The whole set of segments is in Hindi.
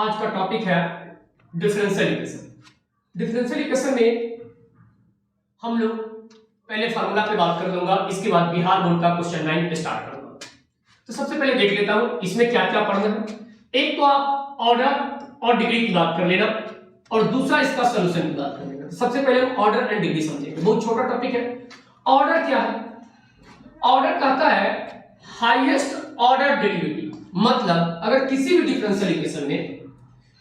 आज का टॉपिक है डिफरेंशियल इक्वेशन। डिफरेंशियल इक्वेशन में हम लोग पहले फार्मूला पे बात कर लूंगा, इसके बाद बिहार बोर्ड का क्वेश्चन 9 स्टार्ट करूंगा। तो सबसे पहले देख लेता हूं इसमें क्या क्या पढ़ना है। एक तो आप ऑर्डर और डिग्री की बात कर लेना और दूसरा इसका सॉल्यूशन की बात कर लेना। सबसे पहले हम ऑर्डर एंड डिग्री समझेंगे, बहुत छोटा टॉपिक है। ऑर्डर क्या है? ऑर्डर कहता है हाईएस्ट ऑर्डर डेरिवेटिव, मतलब अगर किसी भी डिफरेंशियल इक्वेशन में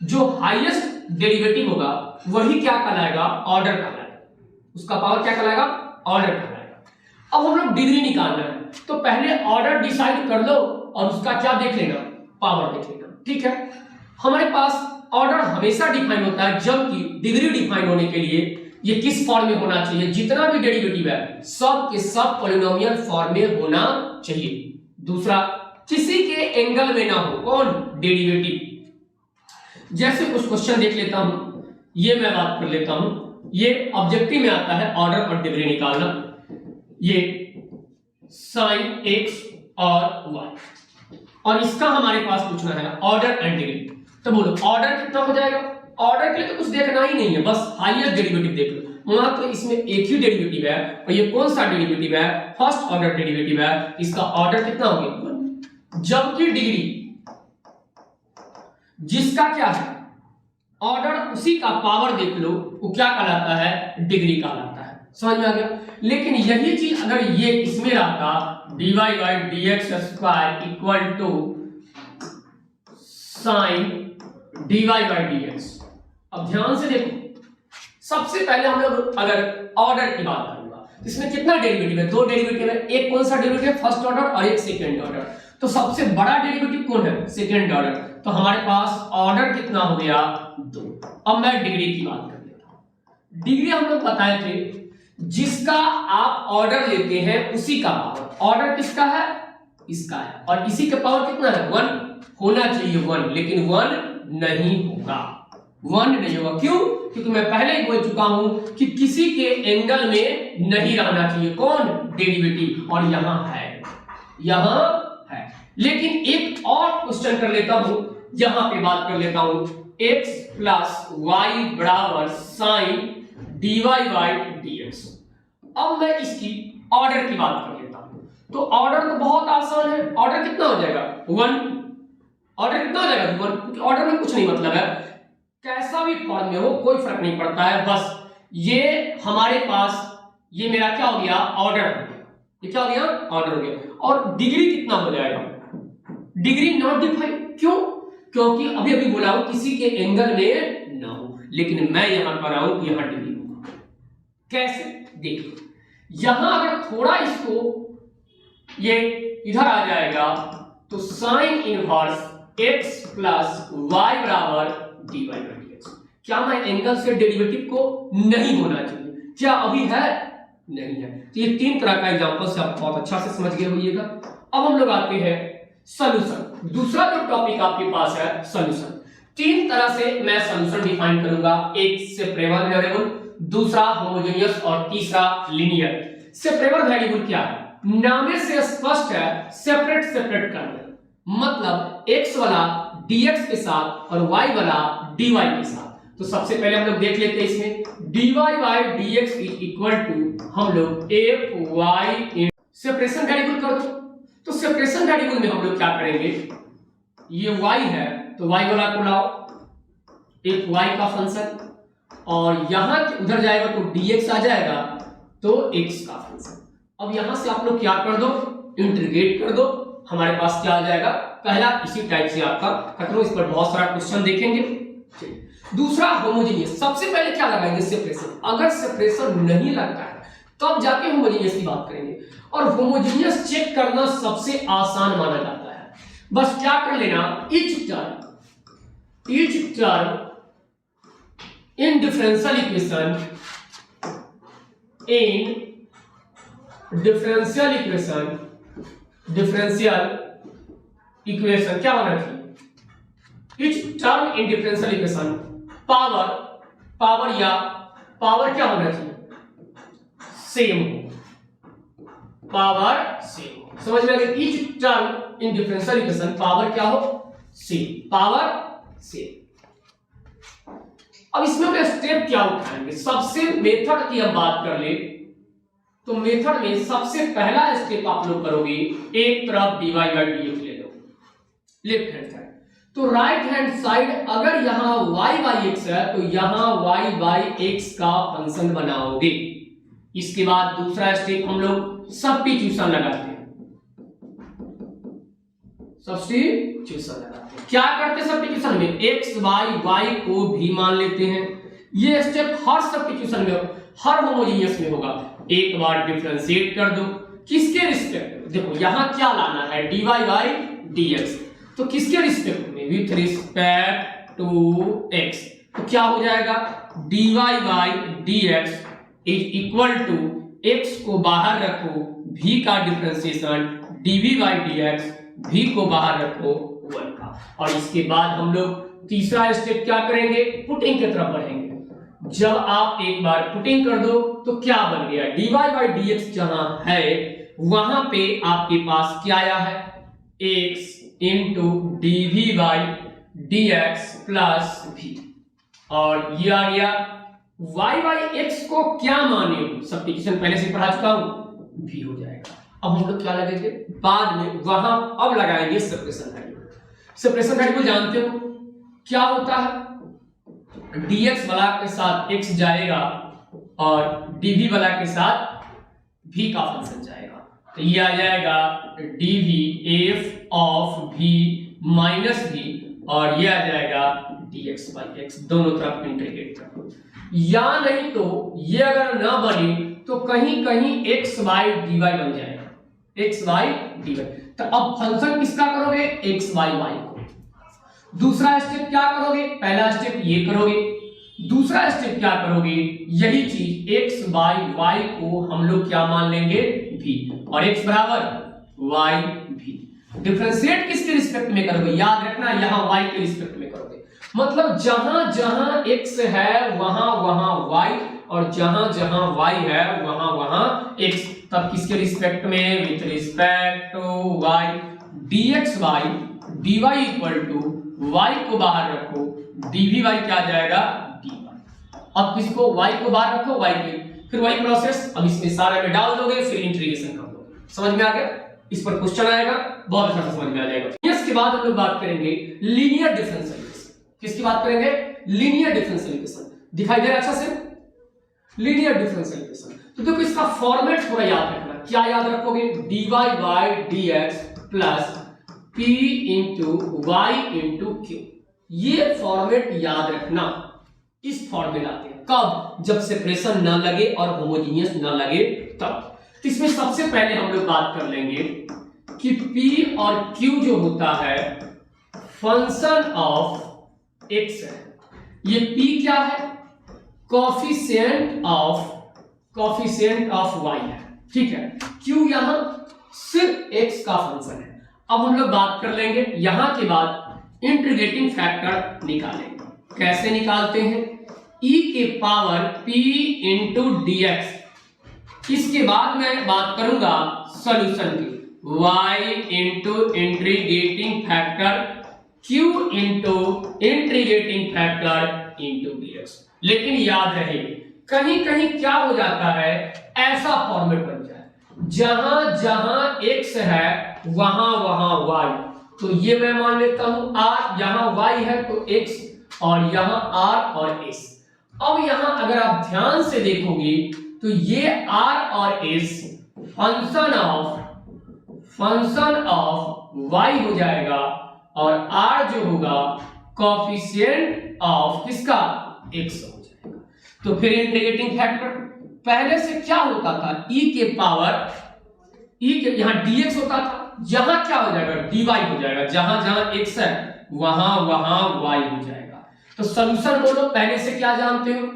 जो हाईएस्ट डेरिवेटिव होगा वही क्या कहलाएगा? ऑर्डर कहलाएगा। उसका पावर क्या कहलाएगा? ऑर्डर कहलाएगा। अब हम लोग डिग्री निकालना है, तो पहले ऑर्डर डिसाइड कर लो और उसका क्या देख लेना? पावर देख लेना। ठीक है, हमारे पास ऑर्डर हमेशा डिफाइन होता है, जबकि डिग्री डिफाइन होने के लिए ये किस फॉर्म में होना चाहिए? जितना भी डेरिवेटिव है सब के सब पॉलिनोमियल फॉर्म में होना चाहिए। दूसरा, किसी के एंगल में ना हो। कौन? डेरिवेटिव। जैसे कुछ क्वेश्चन देख लेता हूं, ये मैं बात कर लेता हूं। ये ऑब्जेक्टिव में आता है ऑर्डर और डिग्री निकालना। ये साइन एक्स और वाई, और इसका हमारे पास पूछना है ऑर्डर एंड डिग्री। तो बोलो ऑर्डर कितना हो जाएगा? ऑर्डर के लिए तो कुछ देखना ही नहीं है, बस हाईएस्ट डेरिवेटिव देख लो। वहां तो इसमें एक ही डेरिवेटिव है और ये कौन सा डेरिवेटिव है? फर्स्ट ऑर्डर डेरिवेटिव है। इसका ऑर्डर कितना हो गया? जबकि डिग्री जिसका क्या है ऑर्डर, उसी का पावर देख लो, वो क्या कहलाता है? डिग्री कहलाता है। समझ में आ गया? लेकिन यही चीज अगर ये इसमें रहता dy by dx square equal to sine dy by dx। अब ध्यान से देखो, सबसे पहले हम लोग अगर ऑर्डर की बात करूंगा, इसमें कितना डेरिवेटिव है? दो डेरिवेटिव है। एक कौन सा डेरिवेटिव? फर्स्ट ऑर्डर और एक सेकेंड ऑर्डर। तो सबसे बड़ा डेरिवेटिव कौन है? Second order. तो हमारे पास ऑर्डर कितना हो गया? 2। अब मैं डिग्री की बात कर लेता हूं। डिग्री हम लोग बताए थे, जिसका आप ऑर्डर लेते हैं उसी का पावर। ऑर्डर किसका है? इसका है, और इसी का पावर कितना है? 1 होना चाहिए 1, लेकिन 1 नहीं होगा। 1 नहीं होगा। क्यों? क्योंकि मैं पहले ही बोल चुका हूं कि किसी के एंगल में नहीं रहना चाहिए। कौन? डेरिवेटिव। और यहां है, यहां है। लेकिन एक और क्वेश्चन कर लेता हूं, यहां पे बात कर लेता हूं x प्लस वाई बराबर साइन dy बाई dx। अब मैं इसकी ऑर्डर की बात कर लेता हूं। तो ऑर्डर तो बहुत आसान है। ऑर्डर कितना हो जाएगा? 1। ऑर्डर कितना हो जाएगा? 1, क्योंकि ऑर्डर में कुछ नहीं मतलब है, कैसा भी फॉर्म में हो कोई फर्क नहीं पड़ता है। बस ये हमारे पास ये मेरा क्या हो गया? ऑर्डर हो गया। ये क्या हो गया? ऑर्डर हो गया। और डिग्री कितना हो जाएगा? Degree not defined. क्यों? क्योंकि अभी अभी बोला हूं किसी के एंगल में ना हो, लेकिन मैं यहां पर आऊं, यहां डिग्री होगा। कैसे? देखिए, यहां अगर थोड़ा इसको ये इधर आ जाएगा तो sine inverse x plus Y बराबर dy बाई dx। क्या मैं एंगल से डेरिवेटिव को नहीं होना चाहिए? क्या अभी है? नहीं है। तो ये 3 तरह का एग्जांपल से आप बहुत अच्छा से समझ गए होइएगा। अब हम लोग आते हैं सॉल्यूशन। दूसरा जो टॉपिक आपके पास है सॉल्यूशन। 3 तरह से मैं सॉल्यूशन डिफाइन करूंगा। एक सेपरेबल वेरिएबल, दूसरा होमोजेनियस और तीसरा लीनियर। सेपरेबल वेरिएबल क्या है? नाम से स्पष्ट है, सेपरेट सेपरेट करना। मतलब x वाला dx के साथ और y वाला dy के साथ। तो सबसे पहले हम लोग देख लेते हैं इसमें dy by dx equal to हम लोग fy सेपरेशन वेरिएबल कर दो। तो सेपरेशन वेरिएबल में हम लोग क्या करेंगे? ये y है तो y वाला को लाओ, एक y का फंक्शन, और यहां उधर जाएगा तो dx आ जाएगा तो x का फंक्शन। अब यहां से आप लोग क्या कर दो? इंटीग्रेट कर दो। हमारे पास क्या आ जाएगा? पहला इसी टाइप से आपका खत्म। इस पर बहुत सारा क्वेश्चन देखेंगे। दूसरा होमोजेनियस। सबसे पहले क्या लगाएंगे? सेपरेशन। अगर सेपरेशन नहीं लगता है तब जाके होमोजेनियस की बात करेंगे। और होमोजेनियस चेक करना सबसे आसान माना जाता है। बस क्या कर लेना? Each term in differential equation क्या होना चाहिए? Each term in differential equation power क्या होना चाहिए? सेम हो, पावर सेम। समझ में आ गया? Each term in differential equation power क्या हो? Same, power same. अब इसमें हम स्टेप क्या उठाएंगे, सबसे मेथड की हम बात कर ले तो मेथड में सबसे पहला स्टेप आप लोग करोगे, एक तरफ dy बाई dx ले लो लेफ्ट हैंड साइड, तो राइट हैंड साइड अगर यहां y बाई x है तो यहां y बाई x का फंक्शन बनाओगे। इसके बाद दूसरा स्टेप हम लोग सब्स्टिट्यूशन लगाते हैं, सब्स्टिट्यूशन लगाते हैं। क्या करते हैं सब्स्टिट्यूशन में, x बाई y को भी मान लेते हैं। ये स्टेप हर सब्स्टिट्यूशन में, हर होमोजेनियस में होगा। एक बार डिफरेंशिएट कर दो, किसके रिस्पेक्ट, देखो यहां क्या लाना है, dy बाई dx, तो किसके रिस्पेक्ट में, विथ रिस्पेक्ट टू x, तो क्या हो जाएगा dy by dx is equal to x को बाहर रखो, v का differentiation dv by dx, v को बाहर रखो 1 का। और इसके बाद हम लोग तीसरा स्टेप क्या करेंगे, पुटिंग की तरफ बढ़ेंगे। जब आप एक बार पुटिंग कर दो तो क्या बन गया, dy बाई dx जहां है वहां पे आपके पास क्या आया है, x into dv by dx plus v, और ये आ गया y बाई x को क्या माने हो, सब्स्टिट्यूशन पहले से पढ़ा चुका हूं, v हो जाएगा। अब हम लोग क्या लगेंगे बाद में, वहां अब लगाएंगे सेपरेशन वैल्यू। सेपरेशन वैल्यू जानते हो क्या होता है, dx वाला के साथ x जाएगा और dv वाला के साथ v का फंक्शन जाएगा, तो ये आ जाएगा dv f of v minus v, और ये आ जाएगा dx बाई x, दोनों तरफ इंटीग्रेट करो। या नहीं तो ये अगर ना बने तो कहीं कहीं x बाई dy बन जाएगा, x बाई dy। तो अब फंक्शन किसका करोगे, x बाई y को। दूसरा स्टेप क्या करोगे, पहला स्टेप ये करोगे, दूसरा स्टेप क्या करोगे, यही चीज x बाई y को हम लोग क्या मान लेंगे, v, और x बराबर y v। डिफरेंशिएट किसके रिस्पेक्ट में करोगे, याद रखना यहां y के रिस्पेक्ट में करोगे, मतलब जहां जहां x है वहां वहां y, और जहां जहां y है वहां वहां x, तब किसके रिस्पेक्ट में, with respect to y, dx by dy equal to y को बाहर रखो, dv बाई क्या जाएगा dy। अब किसको, y को बाहर रखो, y के, फिर वही प्रोसेस, अब इसमें सारे में डाल दोगे, फिर इंटीग्रेशन कर दोगे। समझ में आ गया, इस पर क्वेश्चन आएगा, बहुत अच्छा समझ में आ जाएगा। इसके बाद हम लोग बात करेंगे लीनियर डिफरेंशियल इक्वेशन। किसकी बात करेंगे, लीनियर डिफरेंशियल इक्वेशन। दिखाई दे रहा अच्छा से, लीनियर डिफरेंशियल इक्वेशन। तो देखो इसका फॉर्मेट थोड़ा याद रखना, क्या याद रखोगे, dy by dx plus p into y into q, ये फॉर्मेट याद रखना। इस फॉर्मेट आते हैं कब, जब सेपरेशन ना लगे और होमोजेनियस ना लगे तब। तो इसमें सबसे पहले हम लोग बात कर लेंगे कि p और q जो होता है फंक्शन ऑफ x है, ये p क्या है, कोफिशिएंट ऑफ y है, ठीक है, q यहां सिर्फ x का फंक्शन है। अब हम लोग बात कर लेंगे यहां के बाद इंटीग्रेटिंग फैक्टर निकालेंगे। कैसे निकालते हैं, e के पावर p इंटू dx। इसके बाद मैं बात करूंगा सॉल्यूशन की, y into integrating factor q into integrating factor into dx। लेकिन याद रहे कहीं कहीं क्या हो जाता है, ऐसा फॉर्मेट बन जाए जहां जहां x है वहां वहां y, तो ये मैं मान लेता हूं r, यहां y है तो x, और यहां r और s। अब यहां अगर आप ध्यान से देखोगे तो ये r और s फंक्शन ऑफ y हो जाएगा, और r जो होगा कोफिशिएंट ऑफ किसका, x हो जाएगा। तो फिर इंटीग्रेटिंग फैक्टर पहले से क्या होता था, e के पावर, e के यहां dx होता था, यहां क्या हो जाएगा, dy हो जाएगा, जहां जहां x है वहां वहां y हो जाएगा। तो सॉल्यूशन बोलो, पहले से क्या जानते हो,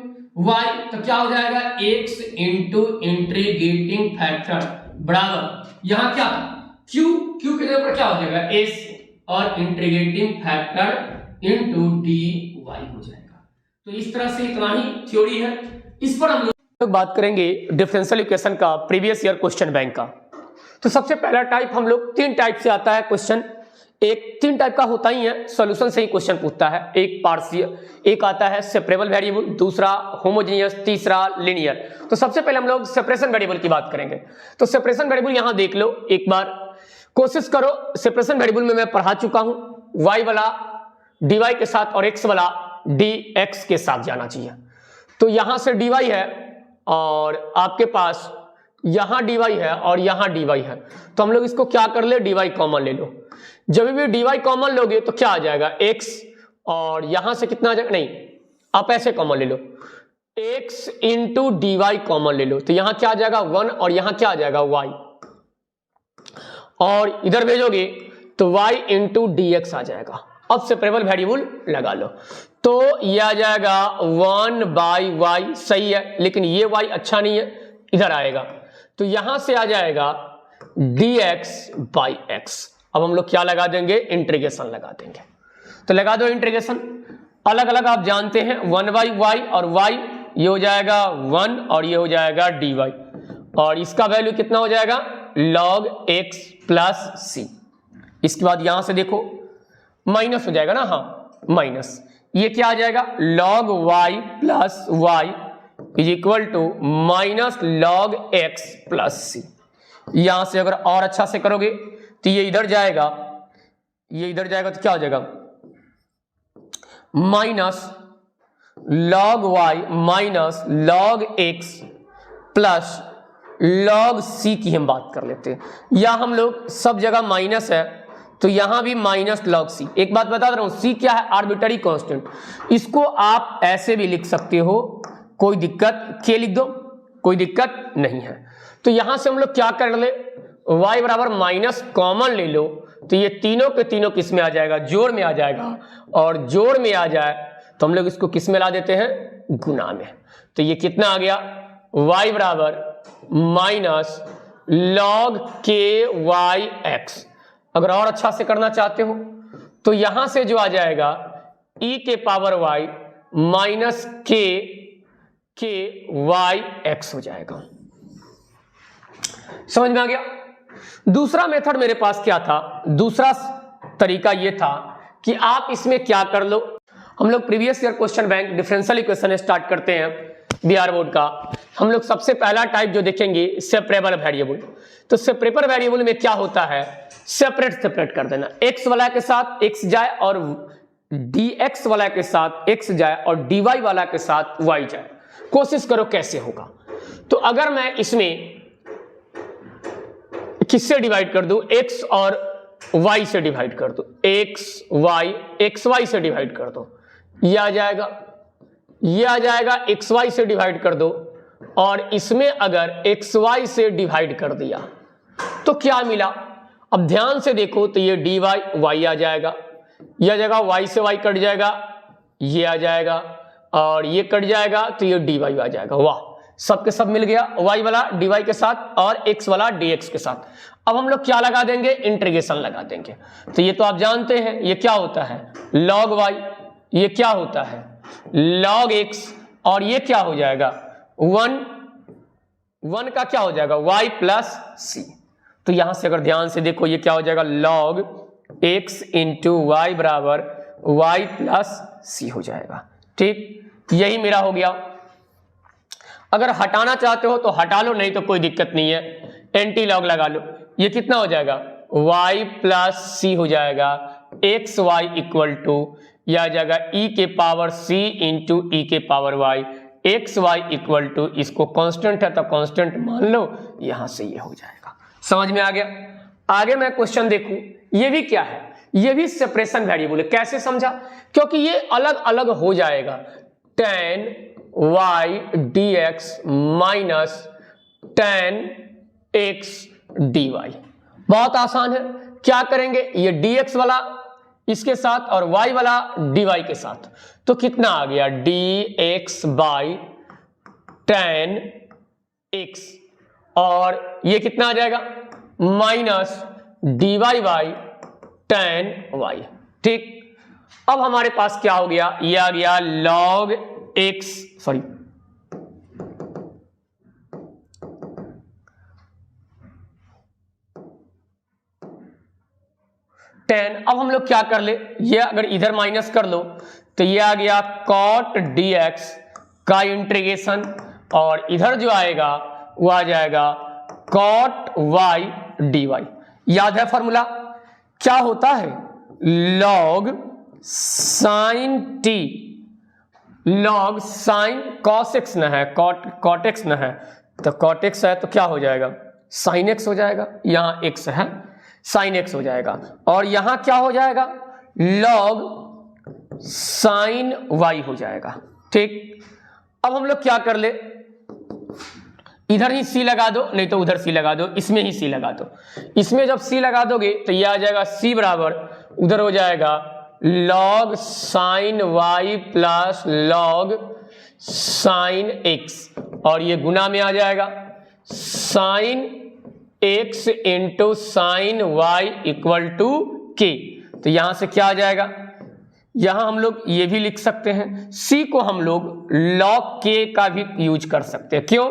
y, तो क्या हो जाएगा, x इंटू इंटीग्रेटिंग फैक्टर बराबर, यहां क्या q के जगह पर क्या हो जाएगा s, और इंटीग्रेटिंग फैक्टर इंटू dy हो जाएगा। तो इस तरह से इतना ही थ्योरी है। इस पर हम लोग बात करेंगे डिफरेंशियल इक्वेशन का प्रीवियस ईयर क्वेश्चन बैंक का। तो सबसे पहला टाइप हम लोग, तीन टाइप से आता है क्वेश्चन। एक 3 टाइप का होता ही है, सॉल्यूशन से ही क्वेश्चन पूछता है। एक पार्शियल, एक आता है सेपरेबल वेरिएबल, दूसरा होमोजेनियस, तीसरा लीनियर। तो सबसे पहले हम लोग सेपरेशन वेरिएबल की बात करेंगे। तो सेपरेशन वेरिएबल यहां देख लो, एक बार कोशिश करो। सेपरेशन वेरिएबल में मैं पढ़ा चुका हूं, y वाला dy के साथ और x वाला dx के साथ जाना चाहिए। तो यहां से dy है और आपके पास यहां dy है और यहां dy है, तो हम लोग इसको क्या कर ले, dy कॉमन ले लो। जब भी dy कॉमन लोगे तो क्या आ जाएगा, x, और यहां से कितना आ जाएगा, नहीं आप ऐसे कॉमन ले लो, x इंटू dy कॉमन ले लो, तो यहां क्या आ जाएगा 1 और यहां क्या आ जाएगा y, और इधर भेजोगे तो y इंटू dx आ जाएगा। अब सेपरेबल वेरिएबल लगा लो, तो ये आ जाएगा 1 बाई y, सही है, लेकिन ये y अच्छा नहीं है, इधर आएगा, तो यहां से आ जाएगा dx बाई x। अब हम लोग क्या लगा देंगे, इंटीग्रेशन लगा देंगे। तो लगा दो इंटीग्रेशन, अलग अलग आप जानते हैं, 1 बाई y और y, ये हो जाएगा 1 और ये हो जाएगा dy, और इसका वैल्यू कितना हो जाएगा, log x प्लस c। इसके बाद यहां से देखो माइनस हो जाएगा ना, हाँ माइनस, ये क्या आ जाएगा, log y plus y is equal to minus log x plus c। यहां से अगर और अच्छा से करोगे तो ये इधर जाएगा, ये इधर जाएगा, तो क्या हो जाएगा, minus log y minus log x plus log c की हम बात कर लेते हैं। या हम लोग सब जगह माइनस है तो यहां भी माइनस log c। एक बात बता रहा हूं, c क्या है, आर्बिट्ररी कांस्टेंट, इसको आप ऐसे भी लिख सकते हो, कोई दिक्कत, k लिख दो, कोई दिक्कत नहीं है। तो यहां से हम लोग क्या कर ले, y बराबर माइनस कॉमन ले लो, तो ये तीनों के तीनों किस में आ जाएगा, जोड़ में आ जाएगा, और जोड़ में आ जाए तो हम लोग इसको किस में ला देते हैं, गुना में। तो ये कितना आ गया, y बराबर minus log k y x। अगर और अच्छा से करना चाहते हो तो यहां से जो आ जाएगा e के power y minus k y x हो जाएगा। समझ में आ गया। दूसरा मेथड मेरे पास क्या था, दूसरा तरीका ये था कि आप इसमें क्या कर लो, हम लोग previous year question bank differential equation start करते हैं बिहार बोर्ड का। हम लोग सबसे पहला टाइप जो देखेंगे सेपरेबल वेरिएबल। तो सेपरेबल वेरिएबल में क्या होता है, सेपरेट कर देना, x वाला के साथ x जाए और dx वाला के साथ x जाए और dy वाला के साथ y जाए। कोशिश करो कैसे होगा। तो अगर मैं इसमें किससे डिवाइड कर दूं, x और y से डिवाइड कर दो, xy से डिवाइड कर दो, ये आ जाएगा, ये आ जाएगा, xy से डिवाइड कर दो, और इसमें अगर xy से डिवाइड कर दिया तो क्या मिला। अब ध्यान से देखो तो ये dy y आ जाएगा, ये आ जाएगा, y से y कट जाएगा, ये आ जाएगा, और ये कट जाएगा तो ये dy आ जाएगा। वाह, सबके सब मिल गया, y वाला dy के साथ और x वाला dx के साथ। अब हम लोग क्या लगा देंगे, इंटीग्रेशन लगा देंगे। तो ये तो आप जानते हैं ये क्या होता है, log y, ये क्या होता है log x, और ये क्या हो जाएगा 1 का क्या हो जाएगा y प्लस c। तो यहां से अगर ध्यान से देखो ये क्या हो जाएगा, log x इंटू वाई बराबर y प्लस c हो जाएगा। ठीक, यही मेरा हो गया। अगर हटाना चाहते हो तो हटा लो, नहीं तो कोई दिक्कत नहीं है, एंटी लॉग लगा लो। ये कितना हो जाएगा, y प्लस c हो जाएगा, एक्स वाई इक्वल टू यह आ जाएगा e के पावर c इंटू ई के power y, X Y equal to, इसको कांस्टेंट है तो कांस्टेंट मान लो, यहां से ये हो जाएगा। समझ में आ गया। आगे मैं क्वेश्चन देखूं, ये भी क्या है, ये भी सेपरेशन वेरिएबल है। कैसे समझा, क्योंकि ये अलग अलग हो जाएगा, tan y dx minus tan x dy। बहुत आसान है, क्या करेंगे, ये dx वाला इसके साथ और y वाला dy के साथ, तो कितना आ गया dx बाई tan x, और ये कितना आ जाएगा minus dy by tan y। ठीक, अब हमारे पास क्या हो गया, ये आ गया log x, सॉरी 10। अब हम लोग क्या कर ले, ये अगर इधर माइनस कर लो तो ये आ गया cot dx का इंटीग्रेशन, और इधर जो आएगा वो आ जाएगा cot y dy। याद है फॉर्मूला क्या होता है, log sin t, log sin cos x न है, cot x न है, तो cot x है तो क्या हो जाएगा sin x हो जाएगा, यहां x है sin x हो जाएगा, और यहां क्या हो जाएगा log sin y हो जाएगा। ठीक, अब हम लोग क्या कर ले, इधर ही c लगा दो, नहीं तो उधर c लगा दो, इसमें ही c लगा दो। इसमें जब c लगा दोगे तो ये आ जाएगा c बराबर, उधर हो जाएगा log sin y plus log sin x, और ये गुना में आ जाएगा sin x into sine y equal to k। तो यहां से क्या आ जाएगा, यहां हम लोग ये भी लिख सकते हैं, c को हम लोग log k का भी यूज कर सकते हैं। क्यों,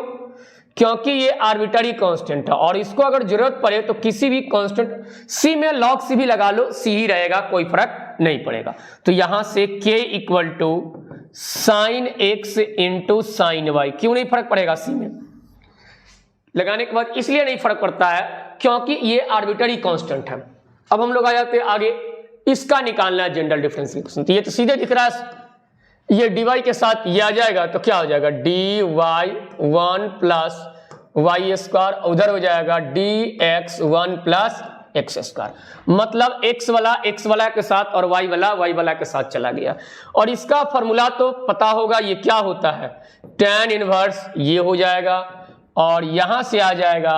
क्योंकि ये आर्बिट्ररी कांस्टेंट है, और इसको अगर जरूरत पड़े तो किसी भी कांस्टेंट c में log c भी लगा लो, c ही रहेगा, कोई फर्क नहीं पड़ेगा। तो यहां से k equal to sine x into sine y, क्यों नहीं फर्क पड़ेगा c में लगाने के बाद, इसलिए नहीं फर्क पड़ता है क्योंकि ये आर्बिट्ररी कांस्टेंट है। अब हम लोग आ जाते हैं आगे, इसका निकालना है जनरल डिफरेंशियल इक्वेशन। तो ये तो सीधे दिख रहा है, ये dy के साथ ये आ जाएगा तो क्या हो जाएगा dy1 प्लस वाई स्क्वायर, उधर हो जाएगा dx1 प्लस एक्स स्क्वायर, मतलब x वाला के साथ और y वाला के साथ चला गया। और इसका फॉर्मूला तो पता होगा, ये क्या होता है tan इनवर्स, ये हो जाएगा, और यहां से आ जाएगा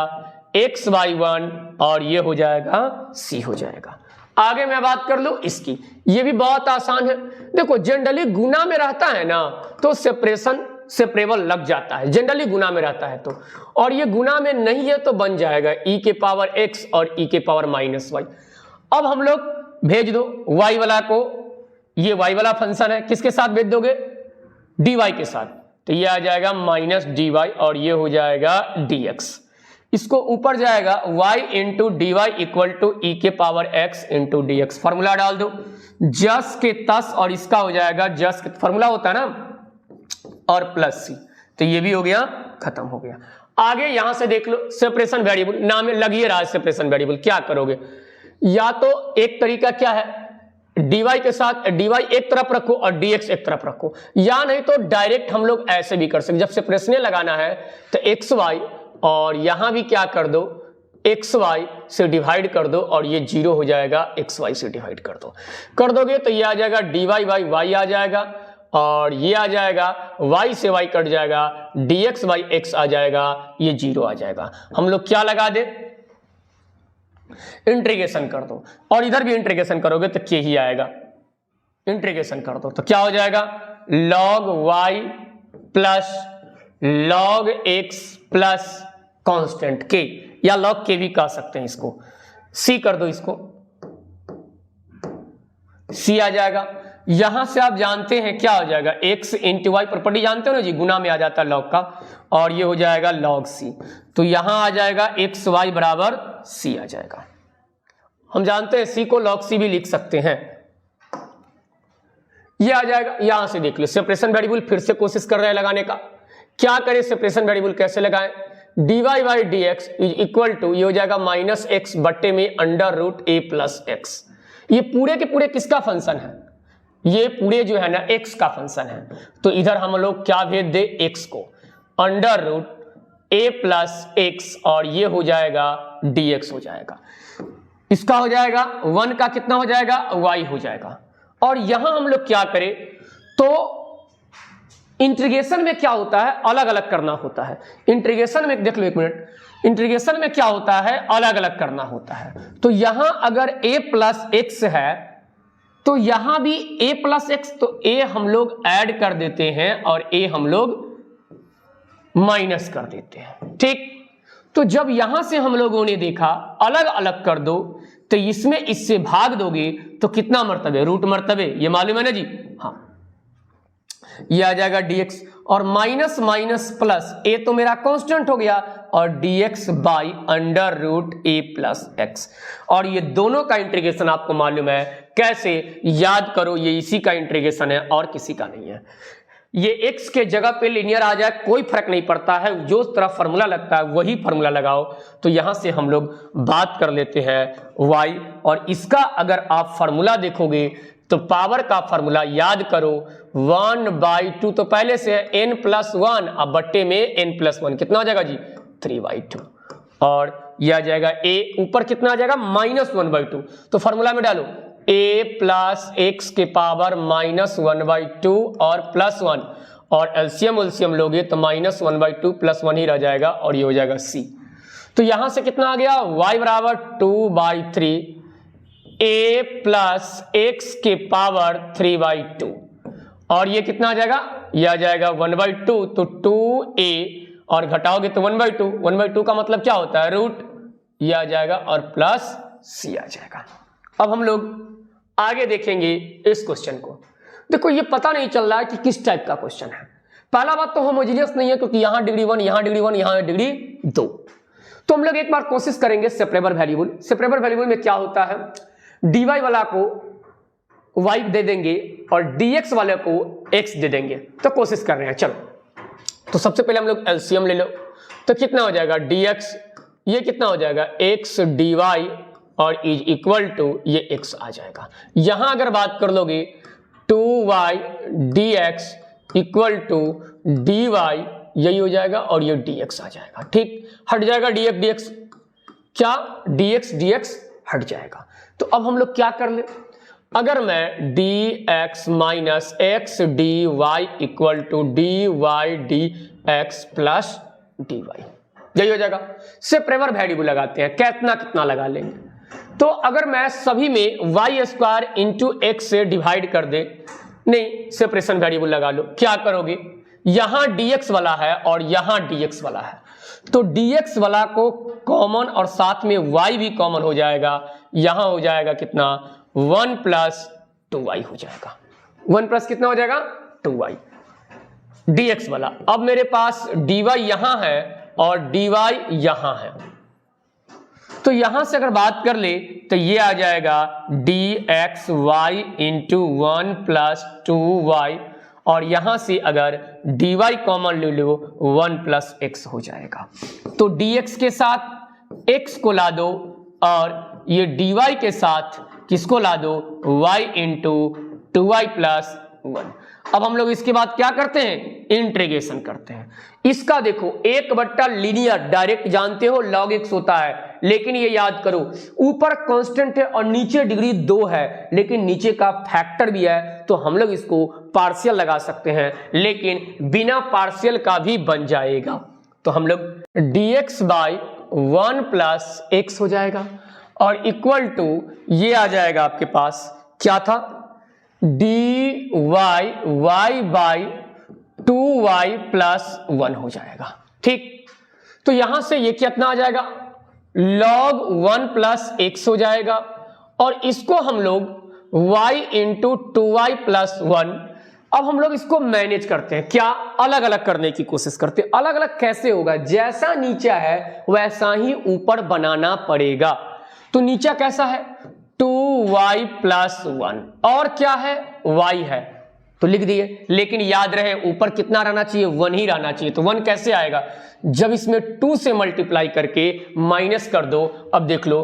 x/1, और ये हो जाएगा c हो जाएगा। आगे मैं बात कर लूं इसकी, ये भी बहुत आसान है। देखो जनरली गुना में रहता है ना तो सेपरेबल लग जाता है, जनरली गुना में रहता है तो, और ये गुना में नहीं है तो बन जाएगा e के पावर x और e के पावर माइनस y। अब हम लोग भेज दो y वाला को, ये y वाला फंक्शन है, किसके साथ भेज दोगे dy के साथ, तो ये आ जाएगा माइनस dy, और ये हो जाएगा dx। इसको ऊपर जाएगा y into D Y equal to E के power x into D X. Formula डाल दो जस के तस, और इसका हो जाएगा जस के, फॉर्मूला होता है ना, और प्लस c, तो ये भी हो गया, खत्म हो गया। आगे यहां से देख लो सेपरेशन वेरिएबल, नाम लग ही रहा है सेपरेशन वेरिएबल। क्या करोगे, या तो एक तरीका क्या है dy के साथ dy एक तरफ रखो और dx एक तरफ रखो, या नहीं तो डायरेक्ट हम लोग ऐसे भी कर सकते, जब सेपरेशन लगाना है तो xy और यहां भी क्या कर दो xy से डिवाइड कर दो, और ये 0 हो जाएगा, xy से डिवाइड कर दोगे तो ये आ जाएगा dy बाई y आ जाएगा, और ये आ जाएगा y से y कट जाएगा, dx बाई x आ जाएगा, ये 0 आ जाएगा। हम लोग क्या लगा दे, इंटीग्रेशन कर दो, और इधर भी इंटीग्रेशन करोगे तो k ही आएगा, इंटीग्रेशन कर दो तो क्या हो जाएगा log y plus log x plus constant k, या log k भी कह सकते हैं इसको, c कर दो, इसको c आ जाएगा। यहां से आप जानते हैं क्या हो जाएगा x इंटू वाई, प्रॉपर्टी जानते हो ना जी, गुना में आ जाता है log का, और ये हो जाएगा log c, तो यहां आ जाएगा x y बराबर c आ जाएगा। हम जानते हैं c को log c भी लिख सकते हैं, ये आ जाएगा। यहां से देख लो सेपरेशन वेरिएबल, फिर से कोशिश कर रहे हैं लगाने का, क्या करें सेपरेशन वेरिएबल कैसे लगाएं, dy by D X is equal to, ये हो जाएगा माइनस एक्स बट्टे में under root a plus X. ये पूरे के पूरे किसका फंक्शन है, ये पूरे जो है ना x का फंक्शन है, तो इधर हम लोग क्या भेज दे x को, under root a plus X, और ये हो जाएगा dx हो जाएगा। इसका हो जाएगा 1 का कितना हो जाएगा y हो जाएगा। और यहां हम लोग क्या करें, तो इंटीग्रेशन में क्या होता है अलग अलग करना होता है, इंटीग्रेशन में देख लो एक मिनट, इंटीग्रेशन में क्या होता है अलग अलग करना होता है। तो यहां अगर a प्लस एक्स है तो यहां भी a प्लस एक्स, तो a हम लोग ऐड कर देते हैं और a हम लोग माइनस कर देते हैं, ठीक। तो जब यहां से हम लोगों ने देखा अलग अलग कर दो, तो इसमें इससे भाग दोगे तो कितना मर्तबे, रूट मर्तबे, ये मालूम है ना जी, हाँ, ये आ जाएगा dx, और माइनस माइनस प्लस, a तो मेरा कांस्टेंट हो गया और dx by under root a plus X. और ये दोनों का इंटीग्रेशन आपको मालूम है कैसे, याद करो, ये इसी का इंटीग्रेशन है और किसी का नहीं है। ये x के जगह पे लीनियर आ जाए कोई फर्क नहीं पड़ता है, जो तरफ फार्मूला लगता है वही फार्मूला लगाओ। तो यहां से हम लोग बात कर लेते हैं y, और इसका अगर आप फार्मूला देखोगे तो पावर का फार्मूला याद करो 1/2, तो पहले से है n+1, अब बट्टे में n+1 कितना हो जाएगा जी 3/2, और यह आ जाएगा a ऊपर कितना आ जाएगा -1/2, तो फार्मूला में डालो a प्लस एक्स के पावर -1/2 और +1, और एलसीएम उलसीएम लोगे तो -1/2 +1 ही रह जाएगा और ये हो जाएगा c। तो यहां से कितना आ गया y बराबर 2/3 a प्लस एक्स के पावर 3/2, और ये कितना आ जाएगा, ये आ जाएगा 1/2, तो 2a और घटाओगे तो 1/2, 1/2 का मतलब क्या होता है रूट, ये आ जाएगा और प्लस c आ जाएगा। अब हम लोग आगे देखेंगे इस क्वेश्चन को। देखो ये पता नहीं चल रहा है कि किस टाइप का क्वेश्चन है। पहला बात तो होमोजेनियस नहीं है, क्योंकि यहां डिग्री 1, यहां डिग्री 1, यहां डिग्री 2। तो हम लोग एक बार कोशिश करेंगे सेपरेबल वेरिएबल। सेपरेबल वेरिएबल में क्या होता है, dy वाला को y दे देंगे और dx वाले को x दे देंगे। तो कोशिश कर रहे हैं, चलो। तो सबसे पहले हम लोग एलसीएम ले लो, तो कितना हो जाएगा dx, ये कितना हो जाएगा x dy और इज इक्वल टू ये x आ जाएगा। यहां अगर बात कर लोगे 2y dx equal to dy, यही हो जाएगा और ये dx आ जाएगा। ठीक, हट जाएगा dx dx, क्या dx हट जाएगा। तो अब हम लोग क्या कर ले, अगर मैं dx minus X dy equal to dy dx plus dy, यही हो जाएगा। सेपरेबल वेरिएबल लगाते हैं, कितना लगा लेंगे। तो अगर मैं सभी में y² इंटू एक्स से डिवाइड कर दे, नहीं सेपरेशन वेरिएबल लगा लो, क्या करोगे, यहां dx वाला है और यहां dx वाला है, तो dx वाला को कॉमन और साथ में y भी कॉमन हो जाएगा। यहां हो जाएगा कितना 1 प्लस 2y हो जाएगा, 1 प्लस कितना हो जाएगा 2y dx वाला। अब मेरे पास dy यहां है और dy यहां है, तो यहां से अगर बात कर ले तो ये आ जाएगा dxy इंटू 1 प्लस 2y, और यहां से अगर dy कॉमन ले लो 1 प्लस x हो जाएगा। तो dx के साथ x को ला दो और ये dy के साथ किसको ला दो y इंटू 2y प्लस 1। अब हम लोग इसके बाद क्या करते हैं, इंटीग्रेशन करते हैं। इसका देखो 1/, लीनियर डायरेक्ट जानते हो log x होता है, लेकिन ये याद करो ऊपर कांस्टेंट है और नीचे डिग्री 2 है, लेकिन नीचे का फैक्टर भी है, तो हम लोग इसको पार्शियल लगा सकते हैं, लेकिन बिना पार्शियल का भी बन जाएगा। तो हम लोग dx बाई 1 प्लस एक्स हो जाएगा और इक्वल टू ये आ जाएगा आपके पास क्या था dy y by 2y plus 1 हो जाएगा। ठीक, तो यहां से ये कितना आ जाएगा log 1 प्लस x हो जाएगा, और इसको हम लोग y इंटू 2y प्लस 1। अब हम लोग इसको मैनेज करते हैं, क्या अलग अलग करने की कोशिश करते हैं। अलग अलग कैसे होगा, जैसा नीचा है वैसा ही ऊपर बनाना पड़ेगा। तो नीचा कैसा है 2y प्लस 1, और क्या है y है, तो लिख दिए, लेकिन याद रहे ऊपर कितना रहना चाहिए 1 ही रहना चाहिए। तो 1 कैसे आएगा, जब इसमें 2 से मल्टीप्लाई करके माइनस कर दो। अब देख लो,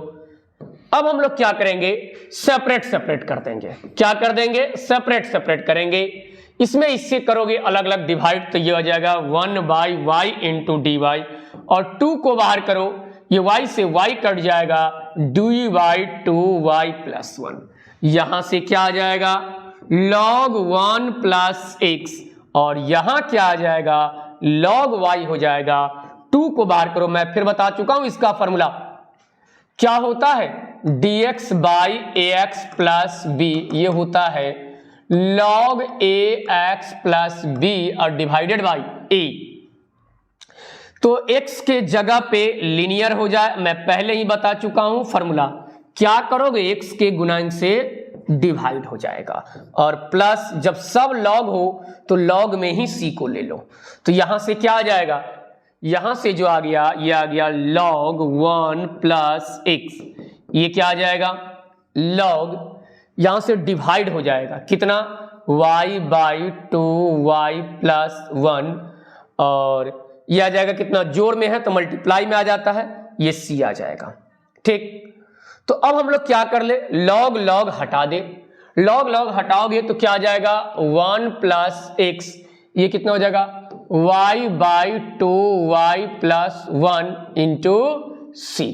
अब हम लोग क्या करेंगे, सेपरेट कर देंगे। क्या कर देंगे, सेपरेट करेंगे। इसमें इससे करोगे अलग अलग डिवाइड, तो ये हो जाएगा 1/y इंटू dy, और 2 को बाहर करो, ये y से y कट जाएगा dy/2y प्लस 1। यहां से क्या आ जाएगा log 1 प्लस x, और यहां क्या आ जाएगा log y हो जाएगा। 2 को बाहर करो, मैं फिर बता चुका हूं इसका फॉर्मूला क्या होता है, dx by ax plus b, ये होता है log ax प्लस b और डिवाइडेड बाई a। तो x के जगह पे लिनियर हो जाए, मैं पहले ही बता चुका हूं फॉर्मूला, क्या करोगे x के गुणांक से डिवाइड हो जाएगा, और प्लस जब सब लॉग हो तो लॉग में ही c को ले लो। तो यहां से क्या आ जाएगा यहां से जो आ गया ये आ गया log 1 प्लस x, ये क्या आ जाएगा log, यहां से डिवाइड हो जाएगा कितना y बाई 2y प्लस 1, और ये आ जाएगा कितना, जोड़ में है तो मल्टीप्लाई में आ जाता है, ये c आ जाएगा। ठीक, तो अब हम लोग क्या कर ले, log log हटा दे, log log हटाओगे तो क्या आ जाएगा 1 प्लस x, ये कितना हो जाएगा y by 2y plus 1 into c,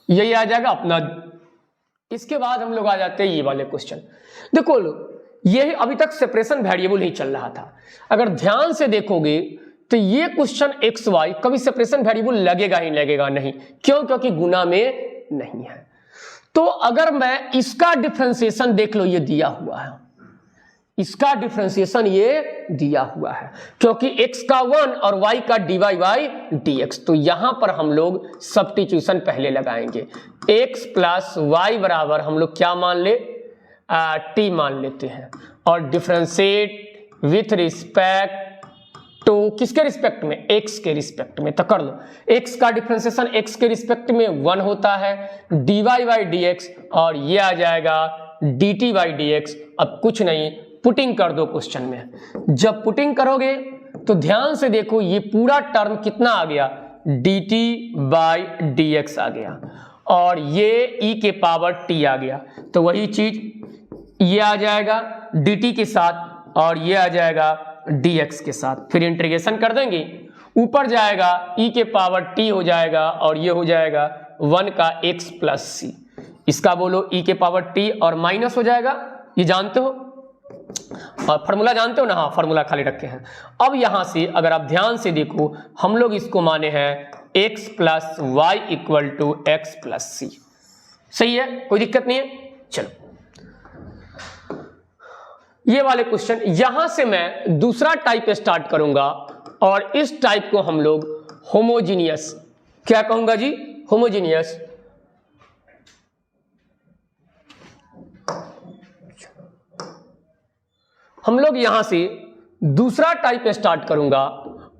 यही आ जाएगा अपना। इसके बाद हम लोग आ जाते हैं ये वाले क्वेश्चन। देखो ये अभी तक सेपरेशन वेरिएबल ही चल रहा था, अगर ध्यान से देखोगे तो ये क्वेश्चन एक्स वाई कभी सेपरेशन वेरिएबल लगेगा ही लगेगा नहीं, क्यों, क्योंकि गुना में नहीं है। तो अगर मैं इसका डिफरेंशिएशन देख लो, ये दिया हुआ है, इसका डिफरेंशिएशन ये दिया हुआ है, क्योंकि x का 1 और y का dy बाई dx, तो यहां पर हम लोग सब्स्टिट्यूशन पहले लगाएंगे। x प्लस वाई बराबर हम लोग क्या मान ले, t मान लेते हैं, और डिफरेंशिएट विथ रिस्पेक्ट टू किसके रिस्पेक्ट में, x के रिस्पेक्ट में। तो कर लो, x का डिफरेंशिएशन x के रिस्पेक्ट में 1 होता है, dy बाई dx, और ये आ जाएगा dt बाई dx। अब कुछ नहीं, पुटिंग कर दो क्वेश्चन में। जब पुटिंग करोगे तो ध्यान से देखो, ये पूरा टर्म कितना आ गया, dt बाई dx आ गया, और ये e के पावर t आ गया, तो वही चीज ये आ जाएगा dt के साथ, और ये आ जाएगा dx के साथ, फिर इंटीग्रेशन कर देंगे, ऊपर जाएगा e के पावर t हो जाएगा, और ये हो जाएगा 1 का x प्लस c, इसका बोलो e के पावर t, और माइनस हो जाएगा, ये जानते हो, और फॉर्मूला जानते हो ना, हाँ फॉर्मूला खाली रखे हैं। अब यहां से अगर आप ध्यान से देखो, हम लोग इसको माने हैं x plus Y equal to X plus C, सही है, कोई दिक्कत नहीं है। चलो ये वाले क्वेश्चन, यहां से मैं दूसरा टाइप स्टार्ट करूंगा, और इस टाइप को हम लोग होमोजीनियस, क्या कहूंगा जी, होमोजीनियस। हम लोग यहां से दूसरा टाइप स्टार्ट करूंगा,